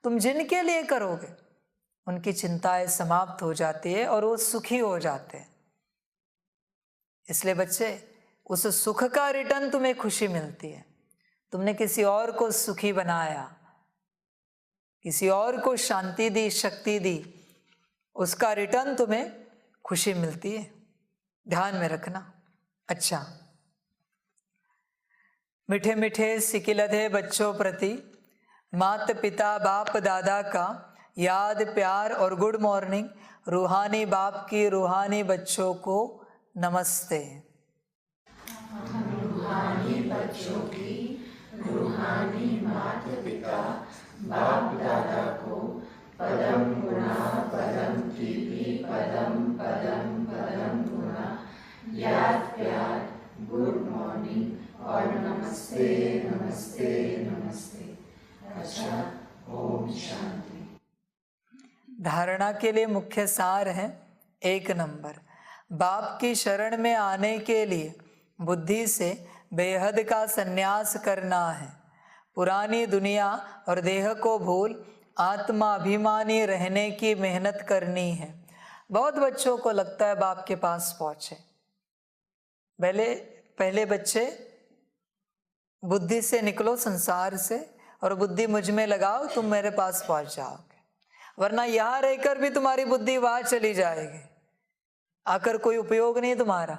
तुम जिनके लिए करोगे उनकी चिंताएं समाप्त हो जाती है और वो सुखी हो जाते हैं। इसलिए बच्चे, उस सुख का रिटर्न तुम्हें खुशी मिलती है। तुमने किसी और को सुखी बनाया, किसी और को शांति दी, शक्ति दी, उसका रिटर्न तुम्हें खुशी मिलती है। ध्यान में रखना। अच्छा, मीठे मीठे सिकिलधे बच्चों प्रति माता पिता बाप दादा का याद, प्यार और गुड मॉर्निंग। रूहानी बाप की रूहानी बच्चों को नमस्ते। रूहानी बच्चों की रूहानी माता पिता बाप दादा को पदम गुणा पदम की भी पदम पदम पदम गुणा याद, प्यार, गुड मॉर्निंग और नमस्ते नमस्ते नमस्ते। अच्छा, ओम शांति। धारणा के लिए मुख्य सार है। 1 नंबर, बाप की शरण में आने के लिए बुद्धि से बेहद का संन्यास करना है। पुरानी दुनिया और देह को भूल आत्मा अभिमानी रहने की मेहनत करनी है। बहुत बच्चों को लगता है बाप के पास पहुंचे। पहले बच्चे बुद्धि से निकलो संसार से और बुद्धि मुझ में लगाओ, तुम मेरे पास पहुंच जाओगे। वरना यहां रहकर भी तुम्हारी बुद्धि वहां चली जाएगी, आकर कोई उपयोग नहीं तुम्हारा।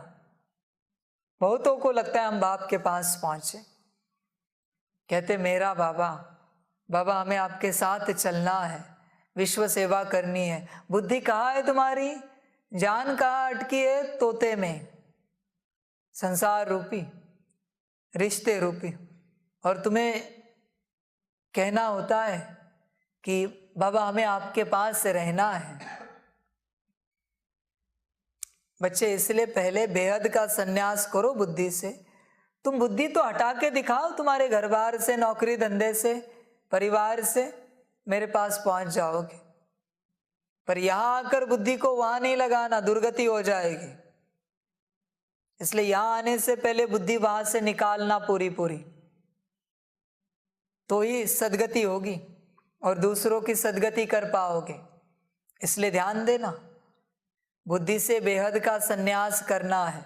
बहुतों को लगता है हम बाप के पास पहुंचे, कहते मेरा बाबा, बाबा हमें आपके साथ चलना है, विश्व सेवा करनी है। बुद्धि कहाँ है तुम्हारी? जान कहाँ अटकी है? तोते में, संसार रूपी, रिश्ते रूपी। और तुम्हें कहना होता है कि बाबा हमें आपके पास रहना है। बच्चे, इसलिए पहले बेहद का संन्यास करो बुद्धि से। तुम बुद्धि तो हटा के दिखाओ, तुम्हारे घर बार से, नौकरी धंधे से, परिवार से मेरे पास पहुंच जाओगे। पर यहां आकर बुद्धि को वहां नहीं लगाना, दुर्गति हो जाएगी। इसलिए यहां आने से पहले बुद्धि वहां से निकालना पूरी पूरी, तो ही सदगति होगी और दूसरों की सदगति कर पाओगे। इसलिए ध्यान देना, बुद्धि से बेहद का संन्यास करना है।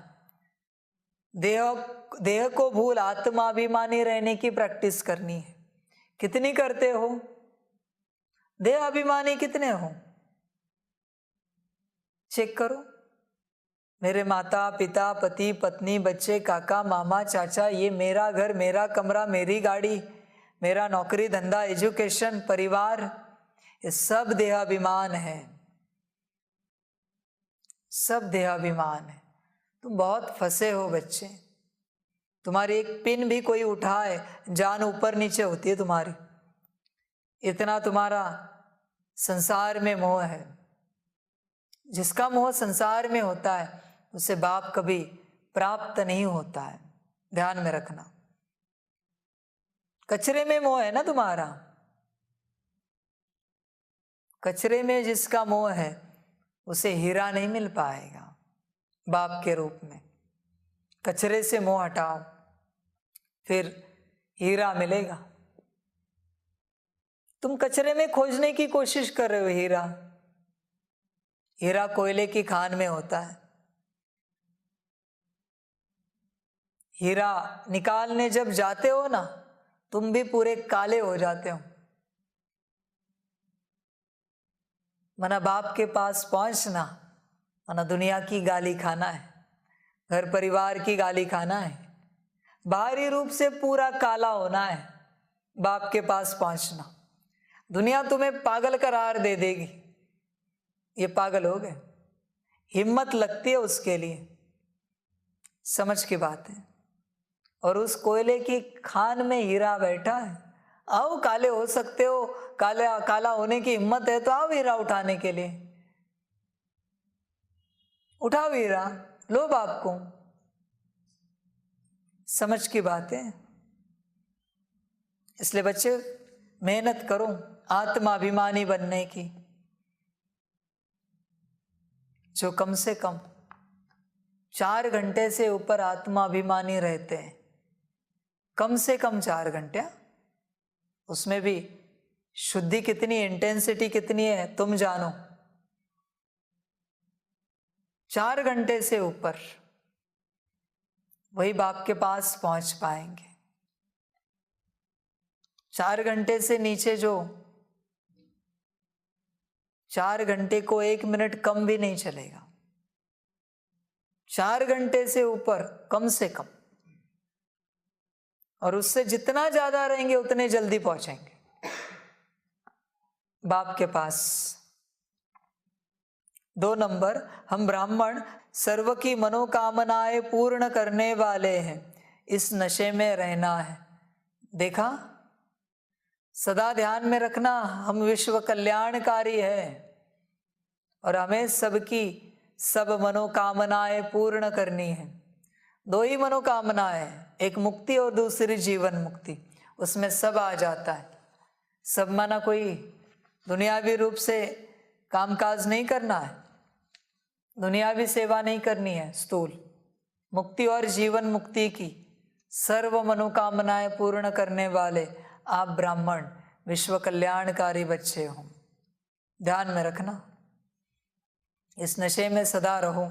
देह को भूल आत्माभिमानी रहने की प्रैक्टिस करनी है। कितनी करते हो? देह अभिमानी कितने हो? चेक करो। मेरे माता पिता, पति पत्नी, बच्चे, काका मामा चाचा, ये मेरा घर, मेरा कमरा, मेरी गाड़ी, मेरा नौकरी धंधा, एजुकेशन, परिवार, ये सब देहाभिमान है, सब देहाभिमान है। तुम बहुत फंसे हो बच्चे। तुम्हारी एक पिन भी कोई उठाए, जान ऊपर नीचे होती है तुम्हारी। इतना तुम्हारा संसार में मोह है। जिसका मोह संसार में होता है उसे बाप कभी प्राप्त नहीं होता है, ध्यान में रखना। कचरे में मोह है ना तुम्हारा, कचरे में जिसका मोह है उसे हीरा नहीं मिल पाएगा बाप के रूप में। कचरे से मोह हटाओ, फिर हीरा मिलेगा। तुम कचरे में खोजने की कोशिश कर रहे हो हीरा। हीरा कोयले की खान में होता है। हीरा निकालने जब जाते हो ना, तुम भी पूरे काले हो जाते हो। मना बाप के पास पहुंचना, मना दुनिया की गाली खाना है, घर परिवार की गाली खाना है, बाहरी रूप से पूरा काला होना है, बाप के पास पहुंचना। दुनिया तुम्हें पागल करार दे देगी, ये पागल हो गए। हिम्मत लगती है उसके लिए, समझ की बात है। और उस कोयले की खान में हीरा बैठा है। आओ, काले हो सकते हो, काला होने की हिम्मत है तो आओ हीरा उठाने के लिए। उठाओ हीरा, लो बाप को। समझ की बात है। इसलिए बच्चे मेहनत करो आत्माभिमानी बनने की। जो कम से कम 4 घंटे से ऊपर आत्माभिमानी रहते हैं, कम से कम 4 घंटे, उसमें भी शुद्धि कितनी, इंटेंसिटी कितनी है तुम जानो। 4 घंटे से ऊपर वही बाप के पास पहुंच पाएंगे। 4 घंटे से नीचे जो 4 घंटे को 1 मिनट कम भी नहीं चलेगा। 4 घंटे से ऊपर कम से कम, और उससे जितना ज्यादा रहेंगे उतने जल्दी पहुंचेंगे बाप के पास। 2 नंबर, हम ब्राह्मण सर्व की मनोकामनाएं पूर्ण करने वाले हैं, इस नशे में रहना है। देखा, सदा ध्यान में रखना, हम विश्व कल्याणकारी है और हमें सबकी सब मनोकामनाएं पूर्ण करनी है। 2 ही मनोकामनाएं, एक मुक्ति और दूसरी जीवन मुक्ति। उसमें सब आ जाता है। सब माना कोई दुनियावी रूप से कामकाज नहीं करना है, दुनियावी सेवा नहीं करनी है, स्थूल मुक्ति और जीवन मुक्ति की सर्व मनोकामनाएं पूर्ण करने वाले आप ब्राह्मण विश्व कल्याणकारी बच्चे हो। ध्यान में रखना, इस नशे में सदा रहो।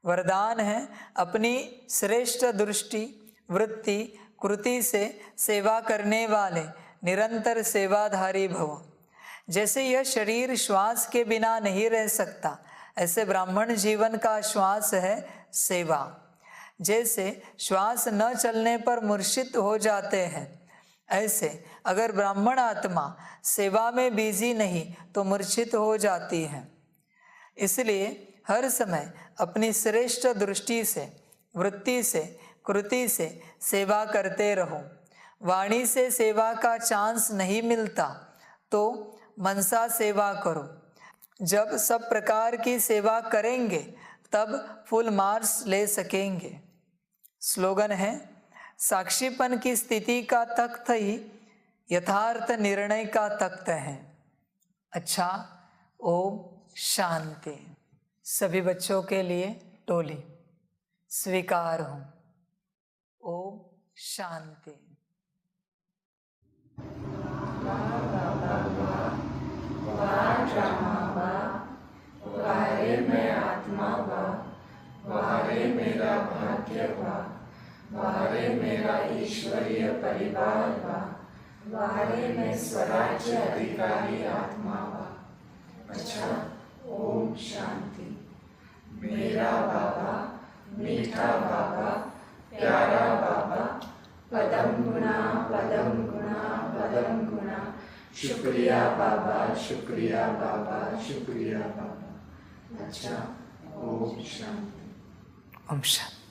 वरदान है, अपनी श्रेष्ठ दृष्टि वृत्ति कृति से सेवा करने वाले निरंतर सेवाधारी भव। जैसे यह शरीर श्वास के बिना नहीं रह सकता, ऐसे ब्राह्मण जीवन का श्वास है सेवा। जैसे श्वास न चलने पर मूर्छित हो जाते हैं, ऐसे अगर ब्राह्मण आत्मा सेवा में बिजी नहीं तो मूर्छित हो जाती है। इसलिए हर समय अपनी श्रेष्ठ दृष्टि से वृत्ति से कृति से सेवा करते रहो। वाणी से सेवा का चांस नहीं मिलता तो मनसा सेवा करो। जब सब प्रकार की सेवा करेंगे तब फुल मार्क्स ले सकेंगे। स्लोगन है, साक्षीपन की स्थिति का तख्त ही यथार्थ निर्णय का तख्त है। अच्छा, ओम शांति। सभी बच्चों के लिए टोली स्वीकार हो। ओम शांति। वारे मैं आत्मा वा, वारे मेरा भाग्य वा, वारे मेरा ईश्वरीय परिवार वा, वारे मैं स्वराज्य अधिकारी आत्मा वा। अच्छा, ओम शांति। मेरा बाबा, मीठा बाबा, प्यारा बाबा, पदम गुणा पदम गुणा पदम गुणा। शुक्रिया बाबा, शुक्रिया बाबा, शुक्रिया बाबा। अच्छा, ओम शांति। ओम शांति।